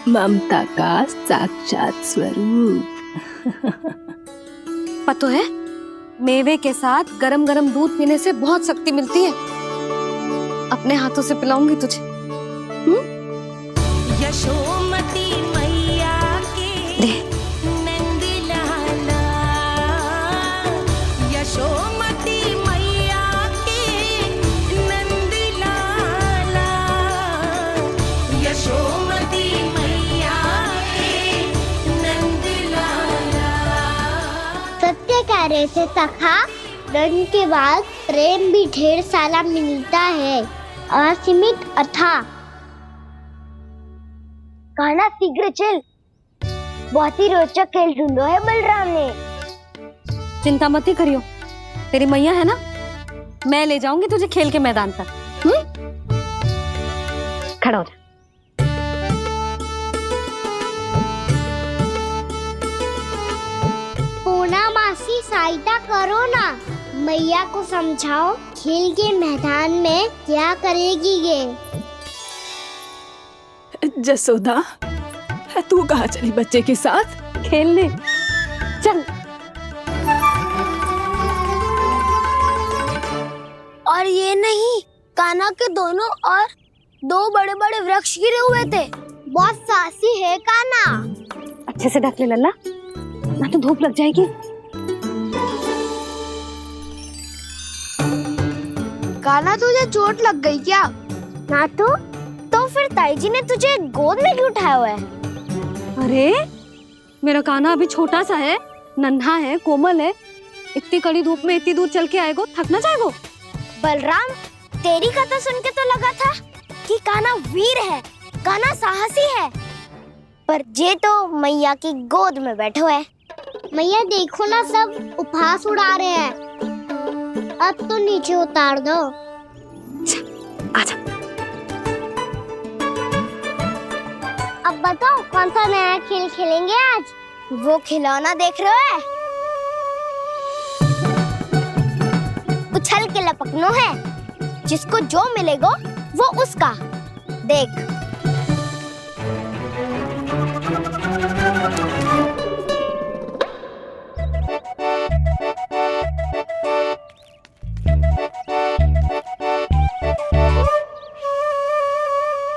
Speaker 1: ममता का साक्षात स्वरूप।
Speaker 2: पता है, मेवे के साथ गरम गरम दूध पीने से बहुत शक्ति मिलती है। अपने हाथों से पिलाऊंगी तुझे।
Speaker 18: यशोमती मैया के नंद लाला, यशोमती मैया के नंद लाला, यशोमती मैया के नंद लाला।
Speaker 3: सत्य कह रहे थे सखा, दंड के बाद प्रेम भी ढेर सारा मिलता है, असीमित अथाह। कान्हा शीघ्र चल, बहुत ही रोचक खेल ढूंढो है बलराम ने।
Speaker 2: चिंता मत ही करियो, तेरी मैया है ना, मैं ले जाऊंगी तुझे खेल के मैदान तक। खड़ा हो जा।
Speaker 3: पूना मासी सहायता करो ना, मैया को समझाओ खेल के मैदान में क्या करेगी ये।
Speaker 1: जसोदा, तू कहाँ चली बच्चे के साथ
Speaker 2: खेलने? चल।
Speaker 3: और ये नहीं, कान्हा के दोनों और 2 बड़े-बड़े वृक्ष गिरे हुए थे। बहुत साहसी है कान्हा।
Speaker 2: अच्छे से ढक ले लल्ला, ना तो धूप लग जाएगी।
Speaker 3: कान्हा, तुझे चोट लग गई क्या? ना तो फिर ताई जी ने तुझे गोद में क्यों उठाया हुआ है?
Speaker 2: अरे मेरा कान्हा अभी छोटा सा है, नन्हा है, कोमल है। इतनी कड़ी धूप में इतनी दूर चल के आएगो, थक ना जाएगो।
Speaker 3: बलराम, तेरी कथा सुन के तो लगा था कि कान्हा वीर है, कान्हा साहसी है, पर ये तो मैया की गोद में बैठो है। मैया देखो ना, सब उपहास उड़ा रहे हैं। अब तो नीचे उतार दो।
Speaker 2: आजा।
Speaker 3: अब बताओ कौन सा नया खेल खेलेंगे आज? वो खिलौना देख रहे हो? उछल के लपकनो है, जिसको जो मिलेगा वो उसका। देख।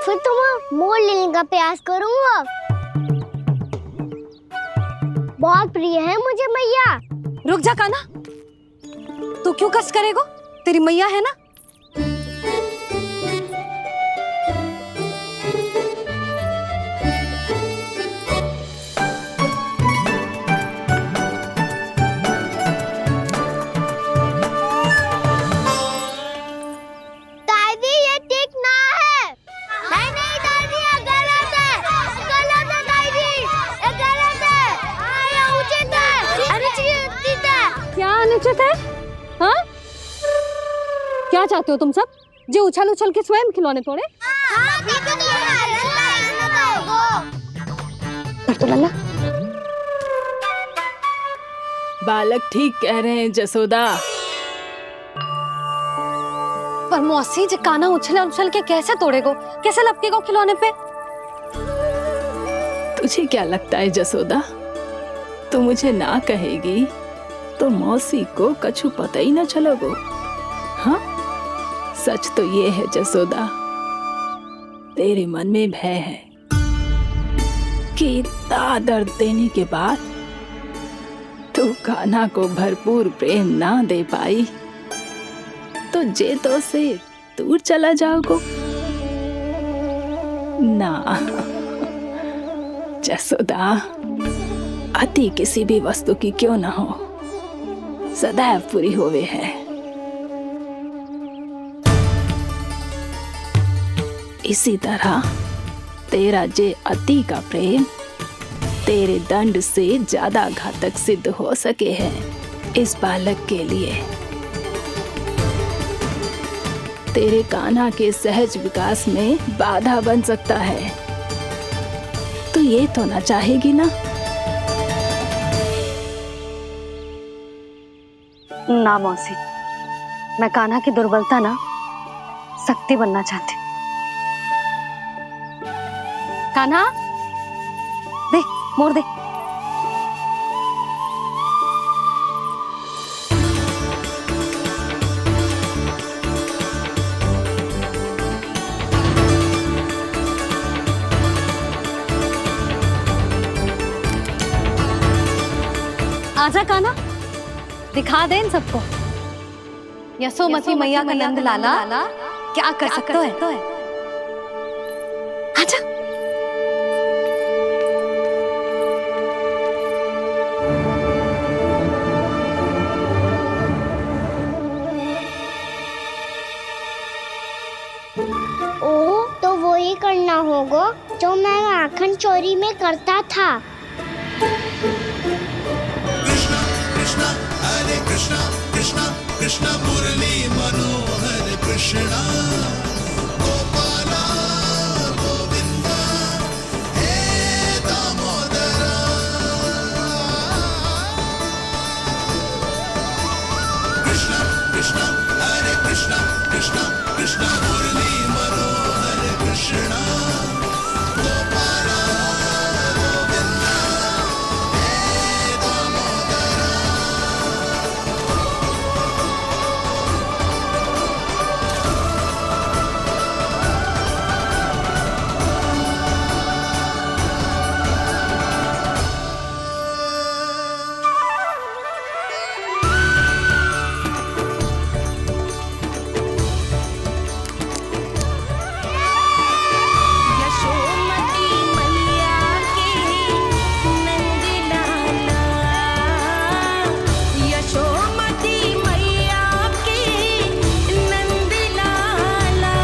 Speaker 3: फिर तुम मोड़ लेने का प्रयास करूंगा। बहुत प्रिय है मुझे मैया।
Speaker 2: रुक जा कान्हा, तू क्यों कष्ट करेगो? तेरी मैया है ना।
Speaker 3: दादी, ये ठीक ना है। नहीं दादी, ये गलत है। गलत है दादी, ये गलत है। ये उचित है, अनुचित है।
Speaker 2: क्या अनुचित है? हाँ? क्या चाहते हो तुम सब? जो उछल उछल के स्वयं खिलौने तोड़े? तो लल्ला,
Speaker 1: बालक ठीक कह रहे हैं जसोदा।
Speaker 2: पर मौसी, जे कान्हा उछल उछल के कैसे तोड़ेगो, कैसे लपकेगो खिलौने पे?
Speaker 1: तुझे क्या लगता है जसोदा, तू मुझे ना कहेगी तो मौसी को कछु पता ही न चलोगो। हाँ, सच तो ये है जसोदा, तेरे मन में भय है कि इतना दर्द देने के बाद तू कान्हा को भरपूर प्रेम ना दे पाई तो जे तो से दूर चला जाओगो ना। जसोदा, अति किसी भी वस्तु की क्यों ना हो, सदैव पूरी होवे है। इसी तरह तेरा जे अति का प्रेम तेरे दंड से ज्यादा घातक सिद्ध हो सके है इस बालक के लिए। तेरे कान्हा के सहज विकास में बाधा बन सकता है। तो ये तो ना चाहेगी ना?
Speaker 2: ना मौसी, मैं कान्हा की दुर्बलता ना शक्ति बनना चाहती। कान्हा, दे, मोड़ दे। आजा कान्हा, दिखा दे इन सबको यशोमती मैया का नंद लाला क्या कर सकता है। आजा।
Speaker 3: ओ, तो वो ही करना होगा जो मैं माखन चोरी में करता था।
Speaker 4: कृष्ण कृष्ण हरे कृष्णा कृष्ण मुरली मनोहर कृष्णा गोपाला गोविंदा हे दामोदरा कृष्णा कृष्णा हरे कृष्णा कृष्णा कृष्ण मुरली मनोहर कृष्णा गोपाला गोविंदा हे दामोदरा
Speaker 18: यशोमती मैया के नंद लाला यशोमती मैया के नंद लाला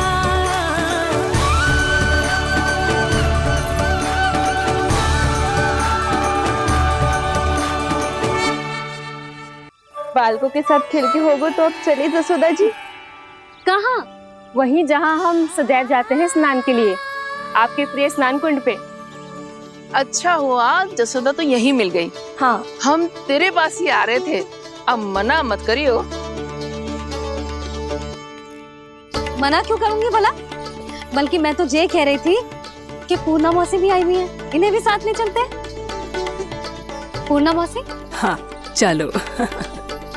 Speaker 6: बालकों के साथ खेल के होगो तो अब चले जसोदा जी।
Speaker 5: कहाँ? वहीं जहाँ हम सदैव जाते हैं स्नान के लिए, आपके प्रिय स्नान कुंड पे।
Speaker 13: अच्छा हुआ जसोदा तो यहीं मिल गई।
Speaker 5: हाँ,
Speaker 13: हम तेरे पास ही आ रहे थे, अब मना मत करियो।
Speaker 2: मना क्यों करूंगी भला? बल्कि मैं तो ये कह रही थी कि पूर्णा मौसी भी आई हुई है, इन्हें भी साथ ले चलते हैं। पूर्णा मौसी,
Speaker 1: हाँ चलो।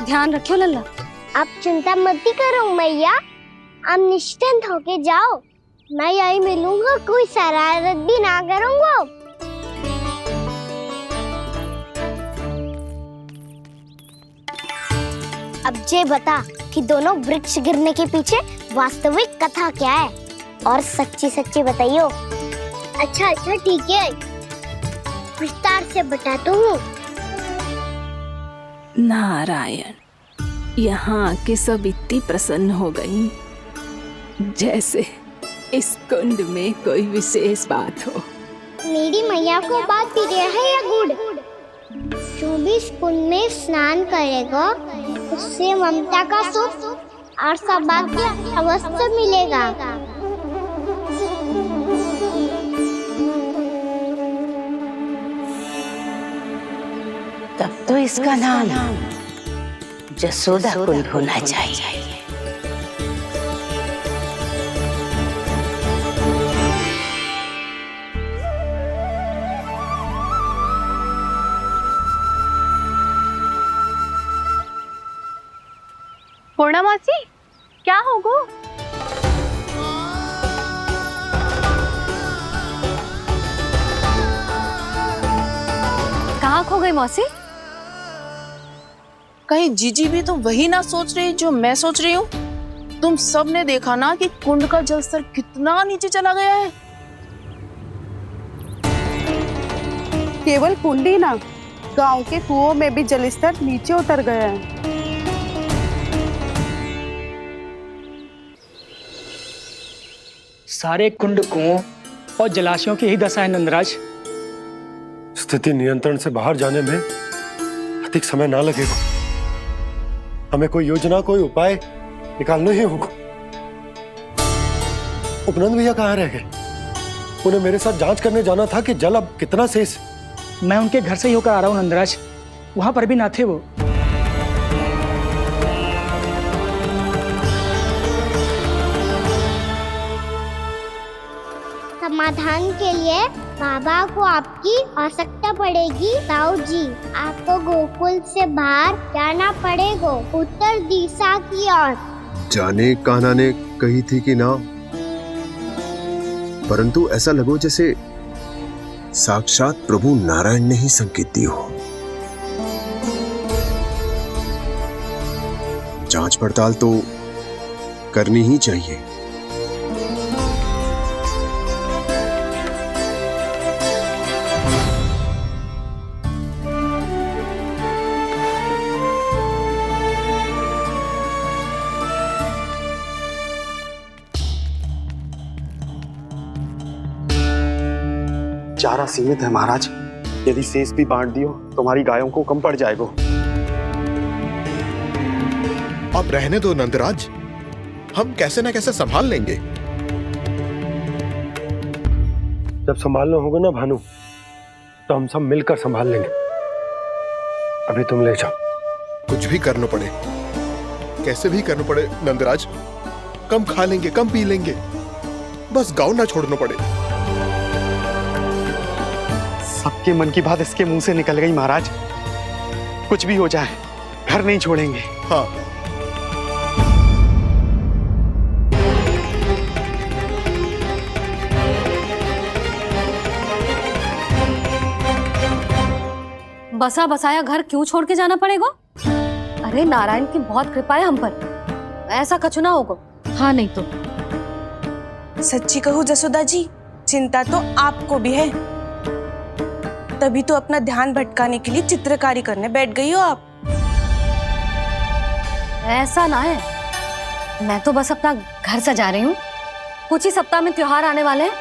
Speaker 2: ध्यान रखियो लल्ला।
Speaker 3: आप चिंता मत करो मैया, आप निश्चिंत होके जाओ, मैं यही मिलूंगा, कोई शरारत भी ना करूंगा। अब ये बता कि दोनों वृक्ष गिरने के पीछे वास्तविक कथा क्या है, और सच्ची सच्ची बताइयो। अच्छा अच्छा ठीक है, विस्तार से बताता हूँ।
Speaker 1: नारायण, यहाँ के सब इतनी प्रसन्न हो गई जैसे इस कुंड में कोई विशेष बात हो।
Speaker 3: मेरी मैया को बात प्रिय है या गुड़? जो भी इस कुंड में स्नान करेगा उससे ममता का सुख और सौभाग्य अवश्य मिलेगा।
Speaker 19: तब तो इसका नाम जसोदा कुंड होना चाहिए।
Speaker 5: पूर्णा मौसी, क्या होगो?
Speaker 2: कहाँ खो गई मौसी?
Speaker 13: कहीं जीजी भी तो वही ना सोच रही जो मैं सोच रही हूँ? तुम सब ने देखा ना कि कुंड का जलस्तर कितना नीचे चला गया है।
Speaker 20: केवल कुंड ही ना, गांव के कुओं में भी जलस्तर नीचे उतर गया है।
Speaker 21: सारे कुंड कुओं और जलाशयों की ही दशा है नंदराज।
Speaker 17: स्थिति नियंत्रण से बाहर जाने में अधिक समय ना लगेगा। हमें कोई योजना, कोई उपाय निकालना ही होगा। उपनंद भैया कहाँ रह गए? उन्हें मेरे साथ जांच करने जाना था कि जल अब कितना शेष।
Speaker 21: मैं उनके घर से ही होकर आ रहा हूँ नंदराज, वहां पर भी ना थे वो।
Speaker 3: समाधान के लिए बाबा को आपकी आवश्यकता पड़ेगी। ताऊ जी, आपको गोकुल से बाहर जाना पड़ेगा, उत्तर दिशा की ओर।
Speaker 10: जाने कान्हा ने कही थी कि ना, परंतु ऐसा लगो जैसे साक्षात प्रभु नारायण ने ही संकेत दी हो। जांच पड़ताल तो करनी ही चाहिए।
Speaker 22: चारा सीमित है महाराज, यदि शेष भी बांट दियो तो हमारी गायों को कम पड़ जाएगा।
Speaker 8: आप रहने दो नंदराज, हम कैसे ना कैसे संभाल लेंगे।
Speaker 17: जब संभालना होगा ना भानु, तो हम सब मिलकर संभाल लेंगे। अभी तुम ले जाओ।
Speaker 8: कुछ भी करना पड़े, कैसे भी करना पड़े नंदराज, कम खा लेंगे, कम पी लेंगे, बस गांव ना छोड़ना पड़े।
Speaker 22: सबके मन की बात इसके मुंह से निकल गई महाराज। कुछ भी हो जाए, घर नहीं छोड़ेंगे।
Speaker 8: हाँ।
Speaker 2: बसा बसाया घर क्यों छोड़ के जाना पड़ेगा? अरे नारायण की बहुत कृपा है हम पर, ऐसा कछु ना होगा। हाँ नहीं तो
Speaker 12: सच्ची कहूँ जसोदा जी, चिंता तो आपको भी है, तभी तो अपना ध्यान भटकाने के लिए चित्रकारी करने बैठ गई हो आप।
Speaker 2: ऐसा ना है, मैं तो बस अपना घर सजा रही हूँ। कुछ ही सप्ताह में त्योहार आने वाले हैं।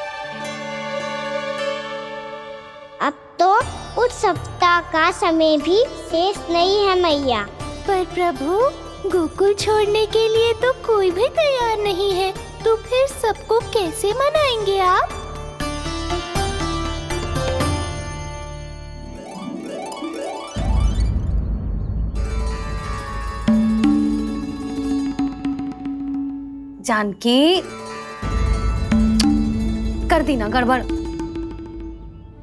Speaker 3: अब तो उस सप्ताह का समय भी शेष नहीं है मैया।
Speaker 23: पर प्रभु, गोकुल छोड़ने के लिए तो कोई भी तैयार नहीं है, तो फिर सबको कैसे मनाएंगे आप?
Speaker 2: जानकी, कर दी ना गड़बड़।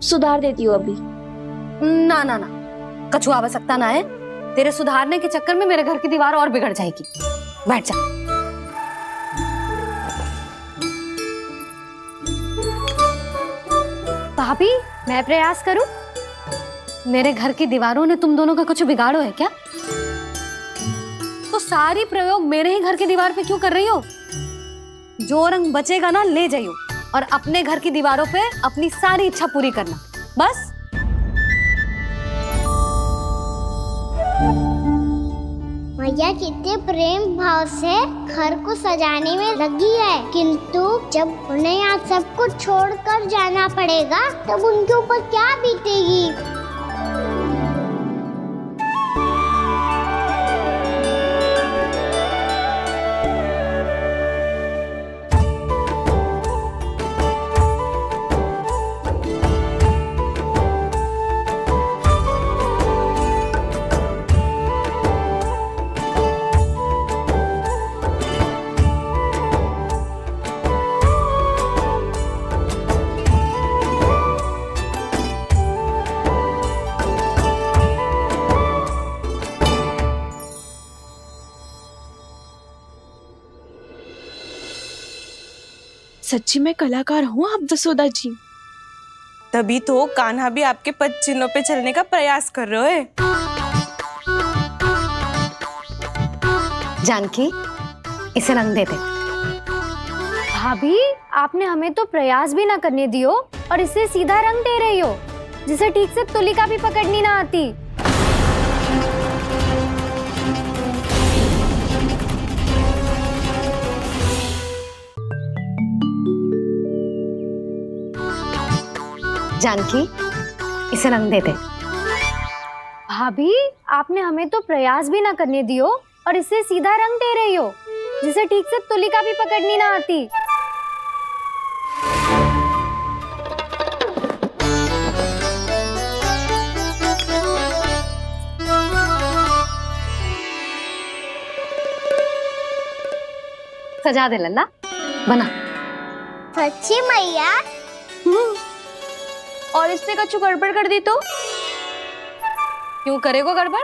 Speaker 6: सुधार देती हूँ अभी।
Speaker 2: ना ना ना, कछु आवश्यकता ना है। तेरे सुधारने के चक्कर में मेरे घर की दीवार और बिगड़ जाएगी। बैठ जा। भाभी, मैं प्रयास करूं? मेरे घर की दीवारों ने तुम दोनों का कुछ बिगाड़ो है क्या? तो सारी प्रयोग मेरे ही घर की दीवार पे क्यों कर रही हो? जो रंग बचेगा ना ले जाइयो, और अपने घर की दीवारों पे अपनी सारी इच्छा पूरी करना, बस।
Speaker 3: मैया कितने प्रेम भाव से घर को सजाने में लगी है, किंतु जब उन्हें यहाँ सब कुछ छोड़कर जाना पड़ेगा तब उनके ऊपर क्या बीतेगी?
Speaker 12: सच्ची में कलाकार हूँ आप जसोदा जी। तभी तो कान्हा भी आपके पद चिन्हों पे चलने का प्रयास कर रहे हैं।
Speaker 2: जानकी, इसे रंग दे दे।
Speaker 7: भाभी, आपने हमें तो प्रयास भी ना करने दियो और इसे सीधा रंग दे रही हो, जिसे ठीक से तुलिका भी पकड़नी ना आती।
Speaker 2: जानकी, इसे रंग दे दे।
Speaker 7: भाभी, आपने हमें तो प्रयास भी ना करने दियो और इसे सीधा रंग दे रही हो, जिसे ठीक से तुलिका भी पकड़नी ना आती।
Speaker 2: सजा दे लल्ला, बना।
Speaker 3: सच्ची मैया?
Speaker 12: और इसने कछु गड़बड़ कर दी तो?
Speaker 2: क्यों करेगो गड़बड़?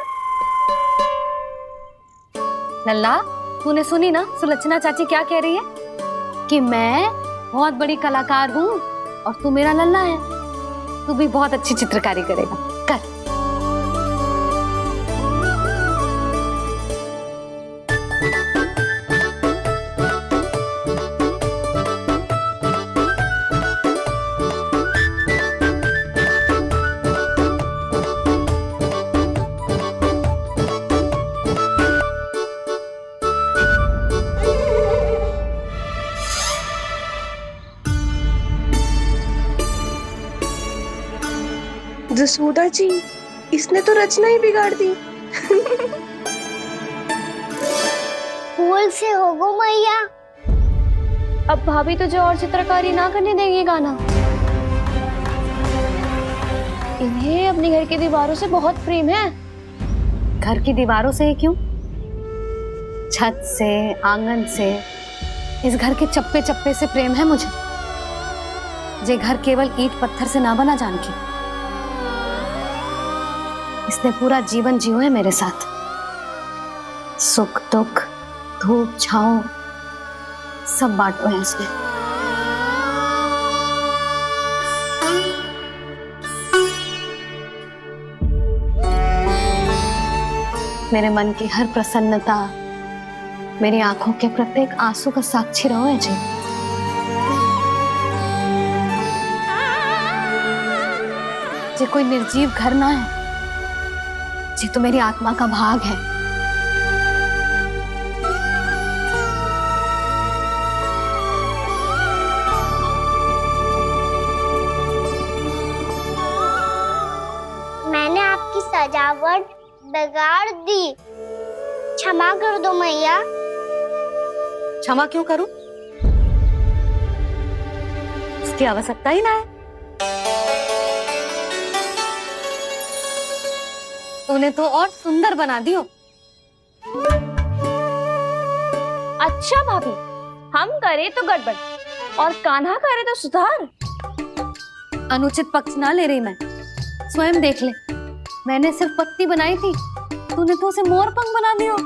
Speaker 2: लल्ला, तूने सुनी ना सुलक्षणा चाची क्या कह रही है? कि मैं बहुत बड़ी कलाकार हूँ और तू मेरा लल्ला है, तू भी बहुत अच्छी चित्रकारी करेगा। कर।
Speaker 12: जसोदा जी, इसने तो रचना ही बिगाड़ दी।
Speaker 3: भूल से हो गो मैया।
Speaker 6: अब भाभी तुझे और चित्रकारी ना करने देंगी गाना। इन्हें अपने घर की दीवारों से बहुत प्रेम है।
Speaker 2: घर की दीवारों से ही क्यों, छत से, आंगन से, इस घर के चप्पे चप्पे से प्रेम है मुझे। जे घर केवल ईंट पत्थर से ना बना जानकी, इसने पूरा जीवन जियो है मेरे साथ। सुख दुख, धूप छांव सब बांटो है इसने। मेरे मन की हर प्रसन्नता, मेरी आंखों के प्रत्येक आंसू का साक्षी रहो है जी। जे कोई निर्जीव घर ना है, जी तो मेरी आत्मा का भाग है।
Speaker 3: मैंने आपकी सजावट बिगाड़ दी, क्षमा कर दो मैया।
Speaker 2: क्षमा क्यों करूं? इसकी आवश्यकता ही ना है। तूने तो और सुंदर बना दियो।
Speaker 6: अच्छा भाभी, हम करे तो गड़बड़ और कान्हा करे तो सुधार।
Speaker 2: अनुचित पक्ष ना ले रही मैं, स्वयं देख ले। मैंने सिर्फ पत्ती बनाई थी, तूने तो उसे मोर पंख बना दियो।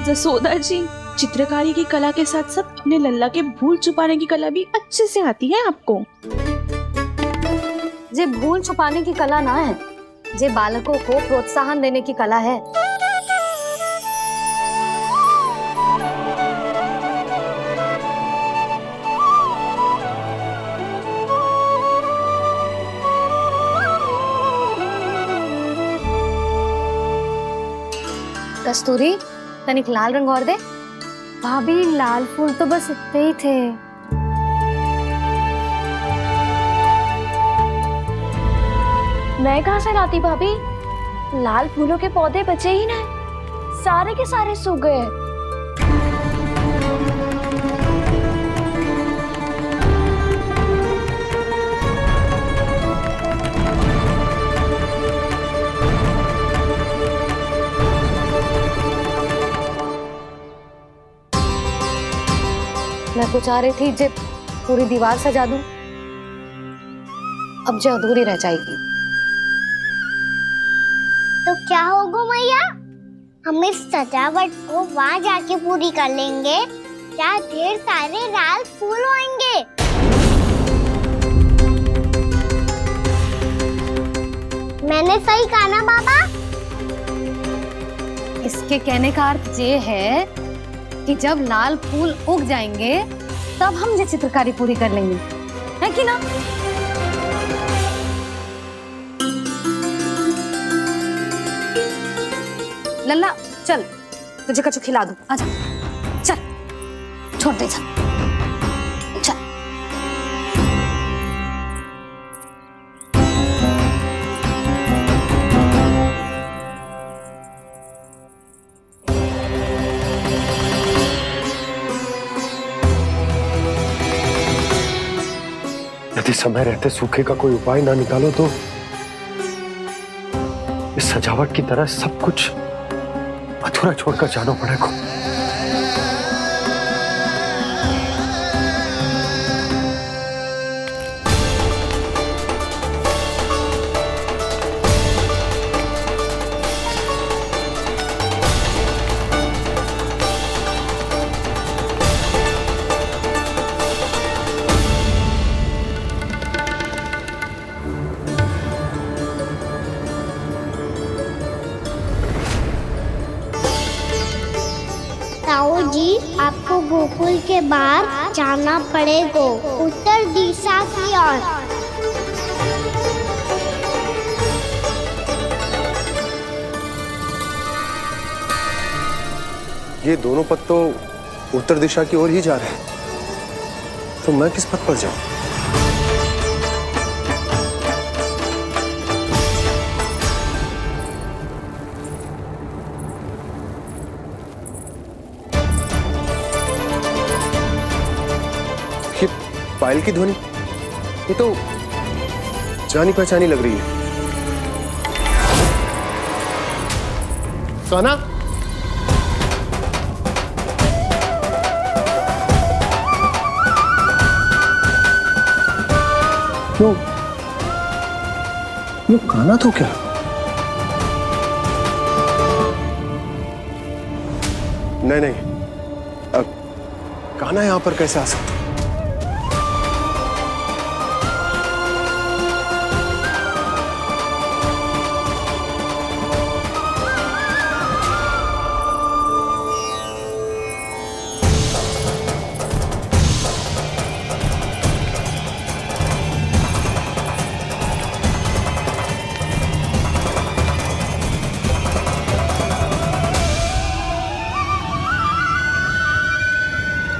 Speaker 13: जसोदा जी, चित्रकारी की कला के साथ साथ अपने लल्ला के भूल छुपाने की कला भी अच्छे से आती है आपको।
Speaker 2: जे भूल छुपाने की कला ना है, जे बालकों को प्रोत्साहन देने की कला है। कस्तूरी, तनिक लाल रंग और दे।
Speaker 6: भाभी, लाल फूल तो बस इतने ही थे। मैं कहाँ से लाती भाभी? लाल फूलों के पौधे बचे ही ना, सारे के सारे सूख गए।
Speaker 2: मैं तो चाह रही थी जब पूरी दीवार सजा दूं, अब जो अधूरी रह जाएगी।
Speaker 3: तो क्या होगा मैया, हम इस सजावट को वहाँ जाके पूरी कर लेंगे, जहाँ ढेर सारे लाल फूल होंगे। मैंने सही कहा ना बाबा?
Speaker 2: इसके कहने का अर्थ ये है कि जब लाल फूल उग जाएंगे तब हम ये चित्रकारी पूरी कर लेंगे, है कि ना? लल्ला चल, तुझे कछु खिला दूं, आजा, चल, छोड़ दे, चल।
Speaker 17: यदि समय रहते सूखे का कोई उपाय ना निकालो तो इस सजावट की तरह सब कुछ अधूरा छोड़कर जाना पड़ेगा।
Speaker 3: ताऊ जी, आपको गोकुल के बाहर जाना पड़ेगा, उत्तर दिशा की ओर।
Speaker 10: ये दोनों पथ तो उत्तर दिशा की ओर ही जा रहे हैं, तो मैं किस पथ पर जाऊं? ये पायल की ध्वनि, ये तो जानी पहचानी लग रही है। कान्हा, ये कान्हा तो क्या? नहीं, कान्हा यहां पर कैसे आ सकता?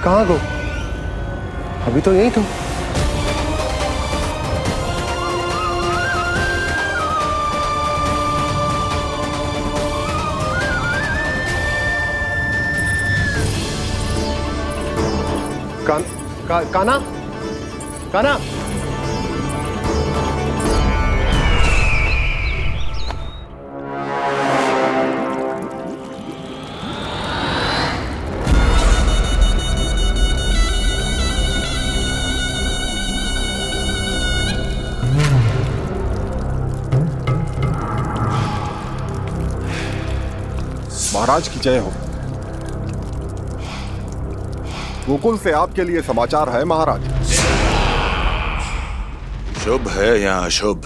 Speaker 10: कहाँ गो? अभी तो यही तो। कान्हा, कान्हा,
Speaker 9: महाराज की जय हो। गोकुल से आपके लिए समाचार है महाराज।
Speaker 11: शुभ है या अशुभ?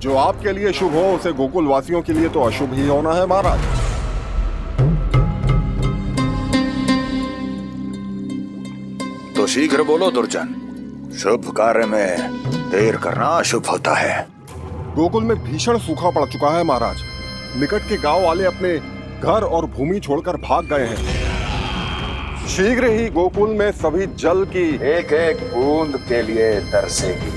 Speaker 9: जो आपके लिए शुभ हो उसे गोकुल वासियों के लिए तो अशुभ ही होना है महाराज।
Speaker 11: तो शीघ्र बोलो दुर्जन, शुभ कार्य में देर करना अशुभ होता है।
Speaker 9: गोकुल में भीषण सूखा पड़ चुका है महाराज। निकट के गांव वाले अपने घर और भूमि छोड़कर भाग गए हैं। शीघ्र ही गोकुल में सभी जल की
Speaker 11: एक एक बूंद के लिए तरसेगी।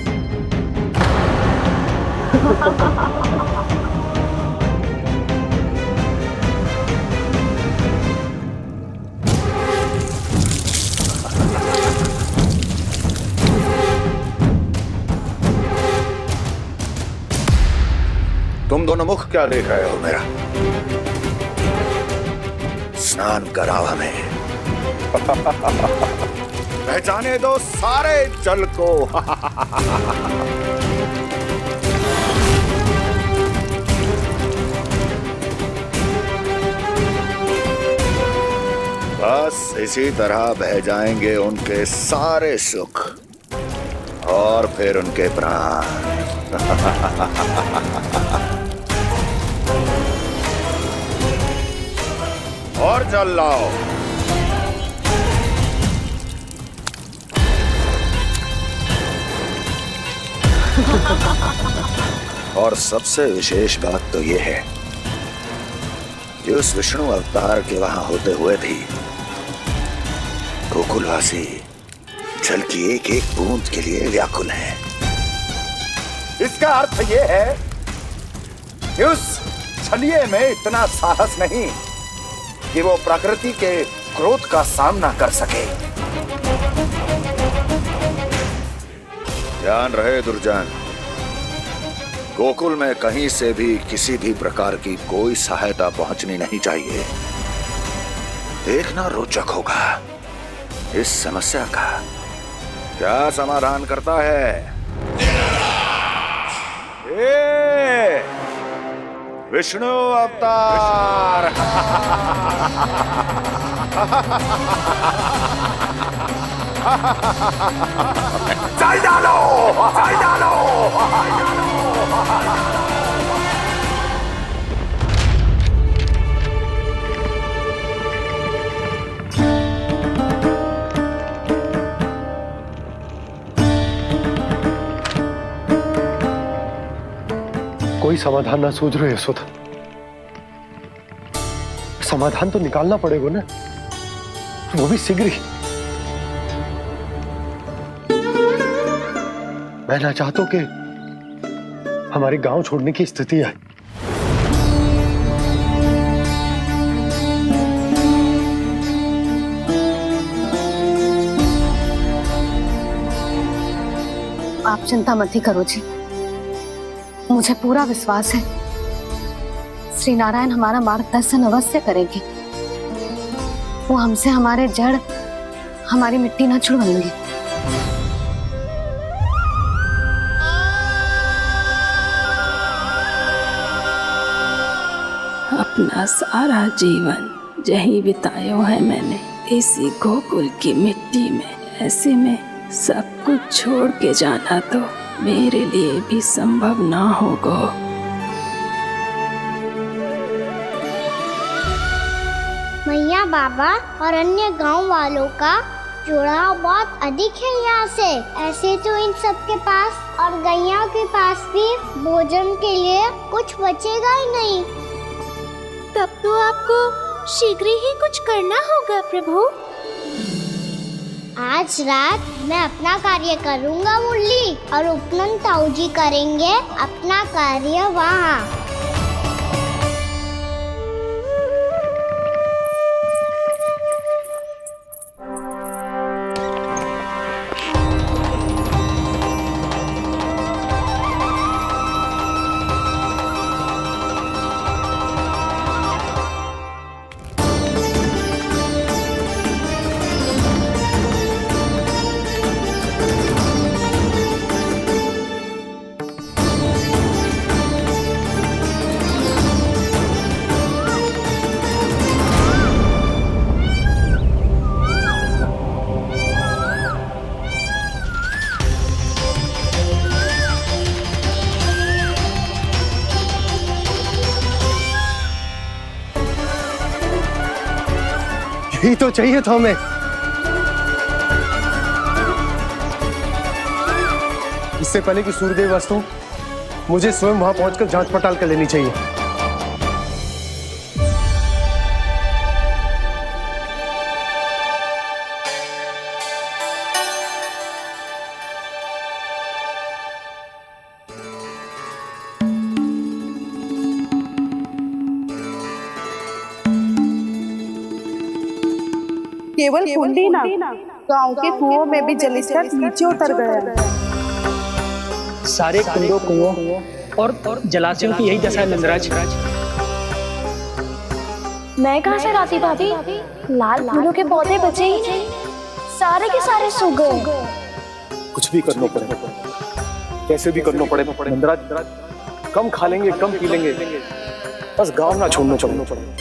Speaker 11: तुम दोनों मुख क्या देख रहे हो मेरा? स्नान कराओ हमें। पहचाने दो सारे जल को। बस इसी तरह बह जाएंगे उनके सारे सुख और फिर उनके प्राण। और जल लाओ। और सबसे विशेष बात तो यह है कि उस विष्णु अवतार के वहां होते हुए भी गोकुलवासी जल की एक एक बूंद के लिए व्याकुल हैं। इसका अर्थ यह है कि उस छलिए में इतना साहस नहीं कि वो प्रकृति के क्रोध का सामना कर सके। ध्यान रहे दुर्जन, गोकुल में कहीं से भी किसी भी प्रकार की कोई सहायता पहुंचनी नहीं चाहिए। देखना रोचक होगा इस समस्या का क्या समाधान करता है। विष्णु अवतार। चल डालो, चल डालो।
Speaker 17: कोई समाधान ना सूझ रहे यशोदा। समाधान तो निकालना पड़ेगा ना, वो भी शीघ्र ही। मैं ना चाहता हूं कि हमारे गांव छोड़ने की स्थिति आए।
Speaker 2: आप चिंता मत ही करो जी, मुझे पूरा विश्वास है श्री नारायण हमारा मार्गदर्शन अवश्य करेंगे। वो हमसे हमारे जड़, हमारी मिट्टी न छुड़वाएंगे।
Speaker 1: अपना सारा जीवन यही बिताया है मैंने, इसी गोकुल की मिट्टी में। ऐसे में सब कुछ छोड़ के जाना तो मेरे लिए भी संभव ना होगा।
Speaker 3: मैया बाबा और अन्य गांव वालों का जुड़ाव बहुत अधिक है यहाँ से। ऐसे तो इन सब के पास और गैया के पास भी भोजन के लिए कुछ बचेगा ही नहीं।
Speaker 23: तब तो आपको शीघ्र ही कुछ करना होगा प्रभु।
Speaker 3: आज रात मैं अपना कार्य करूँगा मुरली, और उपनंद ताऊ जी करेंगे अपना कार्य वहाँ।
Speaker 17: यही तो चाहिए था हमें। इससे पहले कि सूर्यदेव अस्त हो, मुझे स्वयं वहां पहुंचकर जांच पड़ताल कर लेनी चाहिए।
Speaker 20: केवल कुंडी ना, गांव के कुओं में भी जलस्तर नीचे उतर गया है।
Speaker 21: सारे कुंडों, कुओं और जलाशयों की यही दशा है नंदराज।
Speaker 6: मैं कहाँ से लाती भाभी? लाल फूलों के पौधे बचे ही नहीं, सारे के सारे सूख गए।
Speaker 10: कुछ भी करना पड़ेगा, कैसे भी करना पड़ेगा नंदराज। कम खा लेंगे, कम पी लेंगे, बस गांव ना छोड़ना पड़ेगा।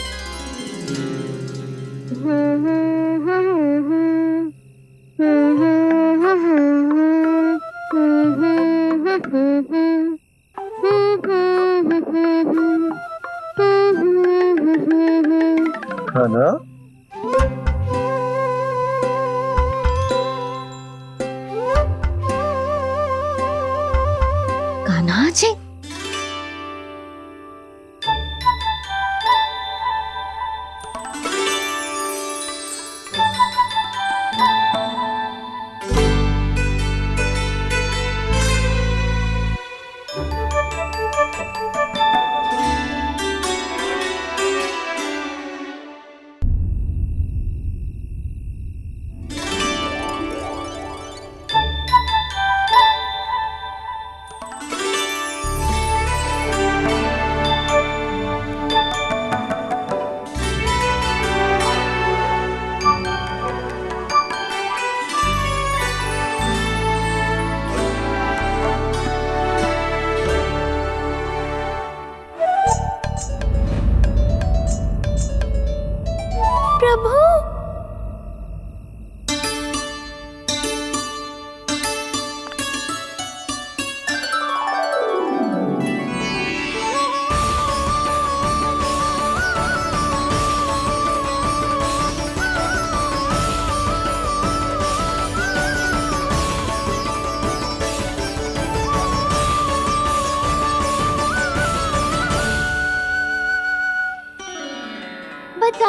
Speaker 10: है ना?
Speaker 7: कान्हा जी,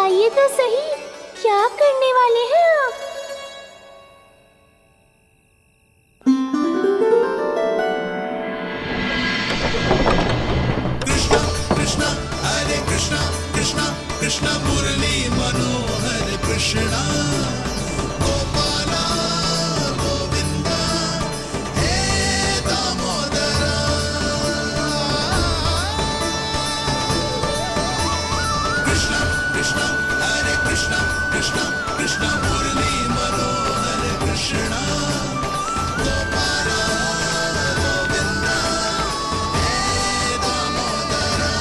Speaker 23: बताइए तो सही, क्या करने वाले हैं आप?
Speaker 4: कृष्णा हरे कृष्णा कृष्णा कृष्णा मुरली मनोहर कृष्णा गोपाला गोविंदा हे दामोदरा कृष्णा कृष्णा हरे कृष्णा कृष्णा कृष्णा मुरली मनोहर कृष्णा गोपाला गोविंदा हे दामोदरा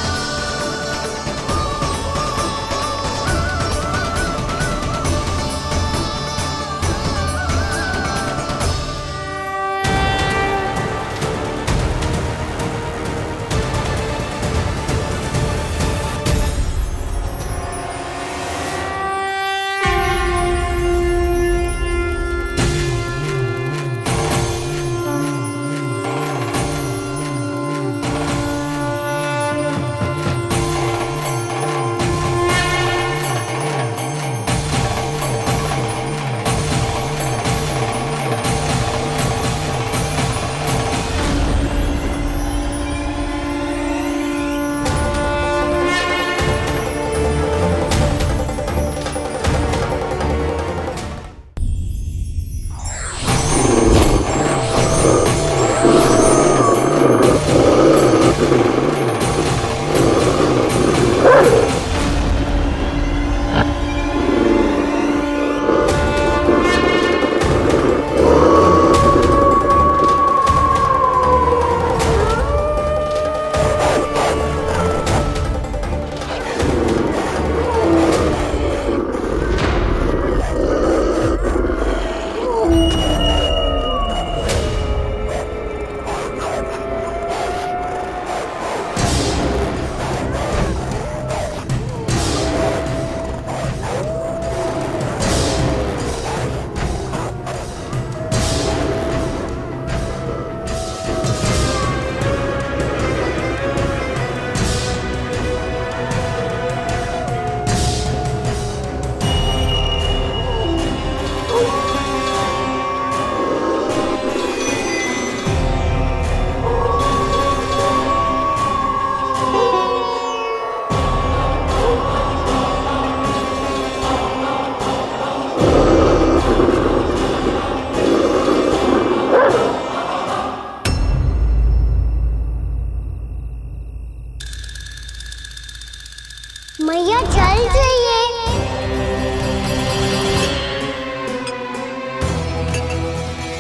Speaker 3: मैया चल जाइए।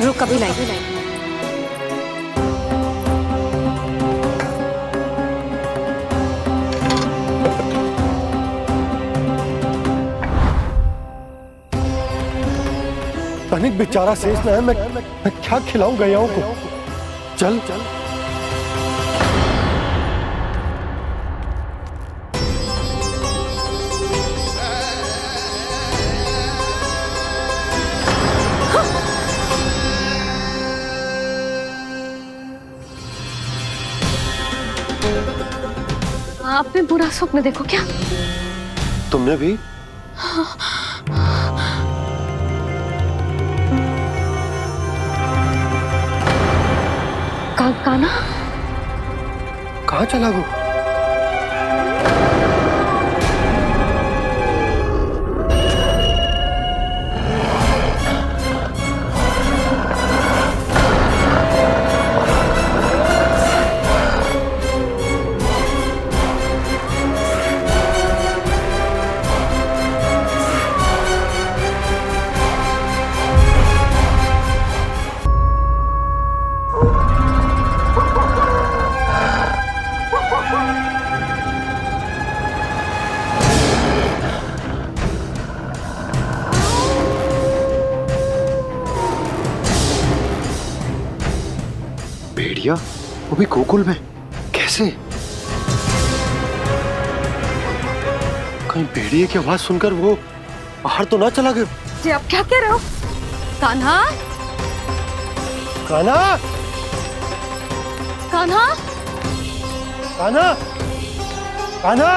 Speaker 2: रुक अभी लाई।
Speaker 17: तनिक बेचारा शेष न है, मैं क्या खिलाऊं गयाओं को। चल चल
Speaker 2: आपने बुरा स्वप्न देखो क्या?
Speaker 17: तुमने भी?
Speaker 2: काना
Speaker 17: कहाँ चला वो? भेड़िया, वो भी गोकुल में? कैसे? कहीं भेड़िए की आवाज सुनकर वो बाहर तो ना चला गया?
Speaker 2: जी आप क्या कह रहे हो? कान्हा?
Speaker 17: कान्हा?
Speaker 2: कान्हा?
Speaker 17: कान्हा? कान्हा?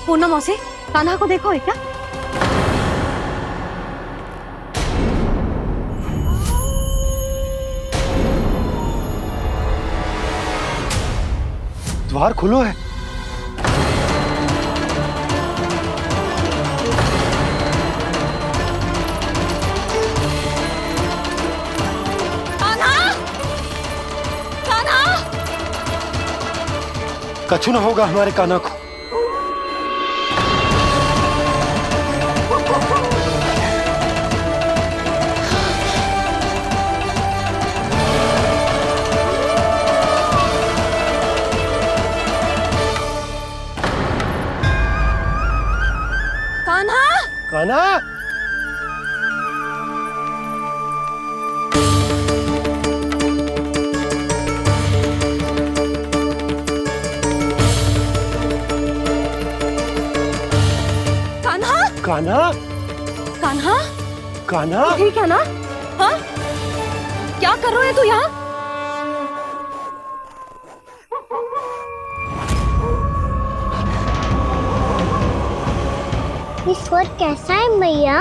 Speaker 2: पूनम मौसी, कान्हा को देखो है क्या?
Speaker 17: द्वार खुलो है। कछु ना होगा हमारे कान्हा को।
Speaker 2: कान्हा,
Speaker 17: कान्हा, कान्हा,
Speaker 2: कान्हा,
Speaker 17: कान्हा,
Speaker 2: ठीक है ना? हाँ? क्या कर रहे हो तू यहाँ?
Speaker 3: ये स्वर कैसा है मैया?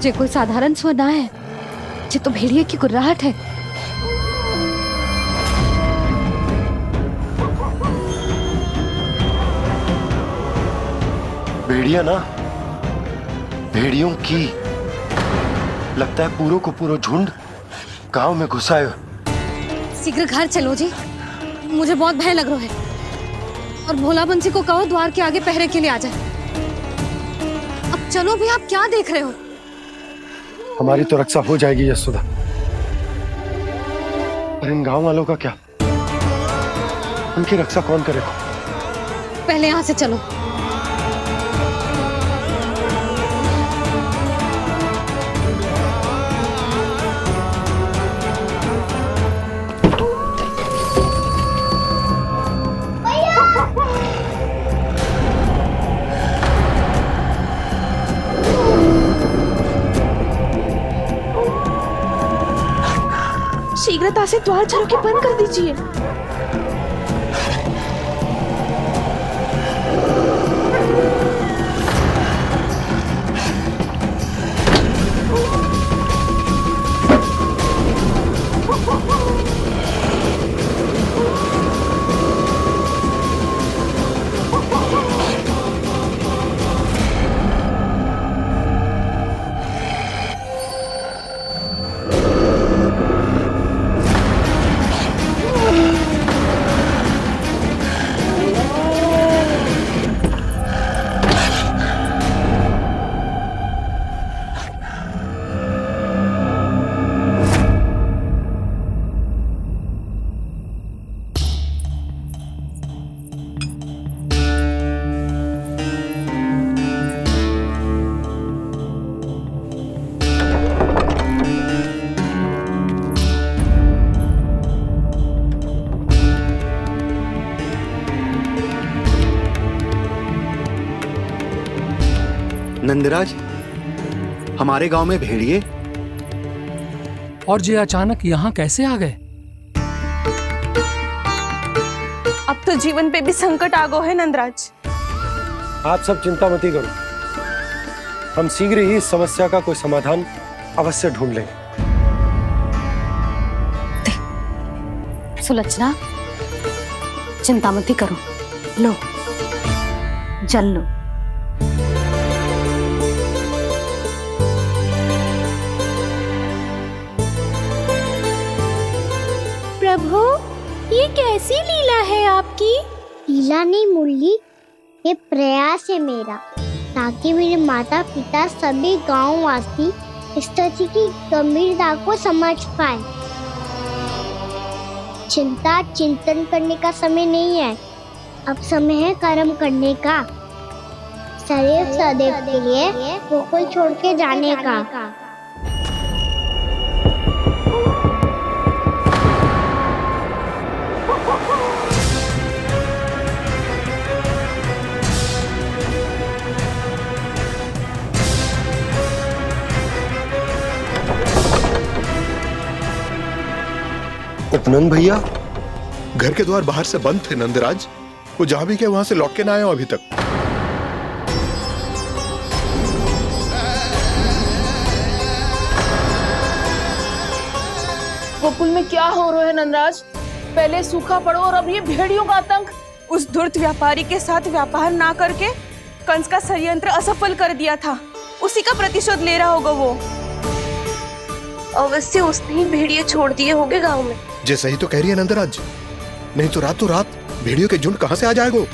Speaker 2: जे कोई साधारण स्वर ना है, जे तो भेड़िए की गुर्राहट है।
Speaker 17: भेड़िया ना, भेड़ियों की। लगता है पूरो को पूरो झुंड गांव में घुसा है।
Speaker 2: शीघ्र घर चलो जी, मुझे बहुत भय लग रहा है। और भोला बंसी को कहो द्वार के आगे पहरे के लिए आ जाए। अब चलो भी, आप क्या देख रहे हो?
Speaker 17: हमारी तो रक्षा हो जाएगी यशोदा, पर इन गांव वालों का क्या? उनकी रक्षा कौन करेगा?
Speaker 2: पहले यहाँ से चलो।
Speaker 6: शीघ्रता से द्वार चलो के बंद कर दीजिए।
Speaker 22: नंदराज, हमारे गांव में भेड़िए
Speaker 14: और ये अचानक यहाँ कैसे आ गए?
Speaker 12: अब तो जीवन पे भी संकट आ गो है नंदराज।
Speaker 17: आप सब चिंता मत करो, हम शीघ्र ही इस समस्या का कोई समाधान अवश्य ढूंढ लेंगे।
Speaker 2: सुलक्षणा, चिंता मत करो, लो जल लो।
Speaker 23: प्रभु, ये कैसी लीला है आपकी?
Speaker 3: लीला नहीं मुरली, ये प्रयास है मेरा, ताकि मेरे माता पिता सभी गांव वासी स्थिति की गंभीरता को समझ पाए। चिंता चिंतन करने का समय नहीं है, अब समय है कर्म करने का। सदैव सदैव के लिए गोकुल छोड़ के जाने का।
Speaker 17: उपनंद भैया,
Speaker 8: घर के द्वार बाहर से बंद थे नंदराज, वो जहां भी गए वहां से लौट के ना आए हो अभी तक।
Speaker 13: गोकुल में क्या हो रहा है नंदराज? पहले सूखा पड़ो और अब ये भेड़ियों का आतंक।
Speaker 12: उस धूर्त व्यापारी के साथ व्यापार ना करके कंस का षड्यंत्र असफल कर दिया था, उसी का प्रतिशोध ले रहा होगा वो।
Speaker 6: अवश्य उसने ही भेड़िए छोड़ दिए होंगे गांव में।
Speaker 8: जैसे ही तो कह रही है नंदराज, नहीं तो रात भेड़ियों के झुंड कहां से आ जाएगा।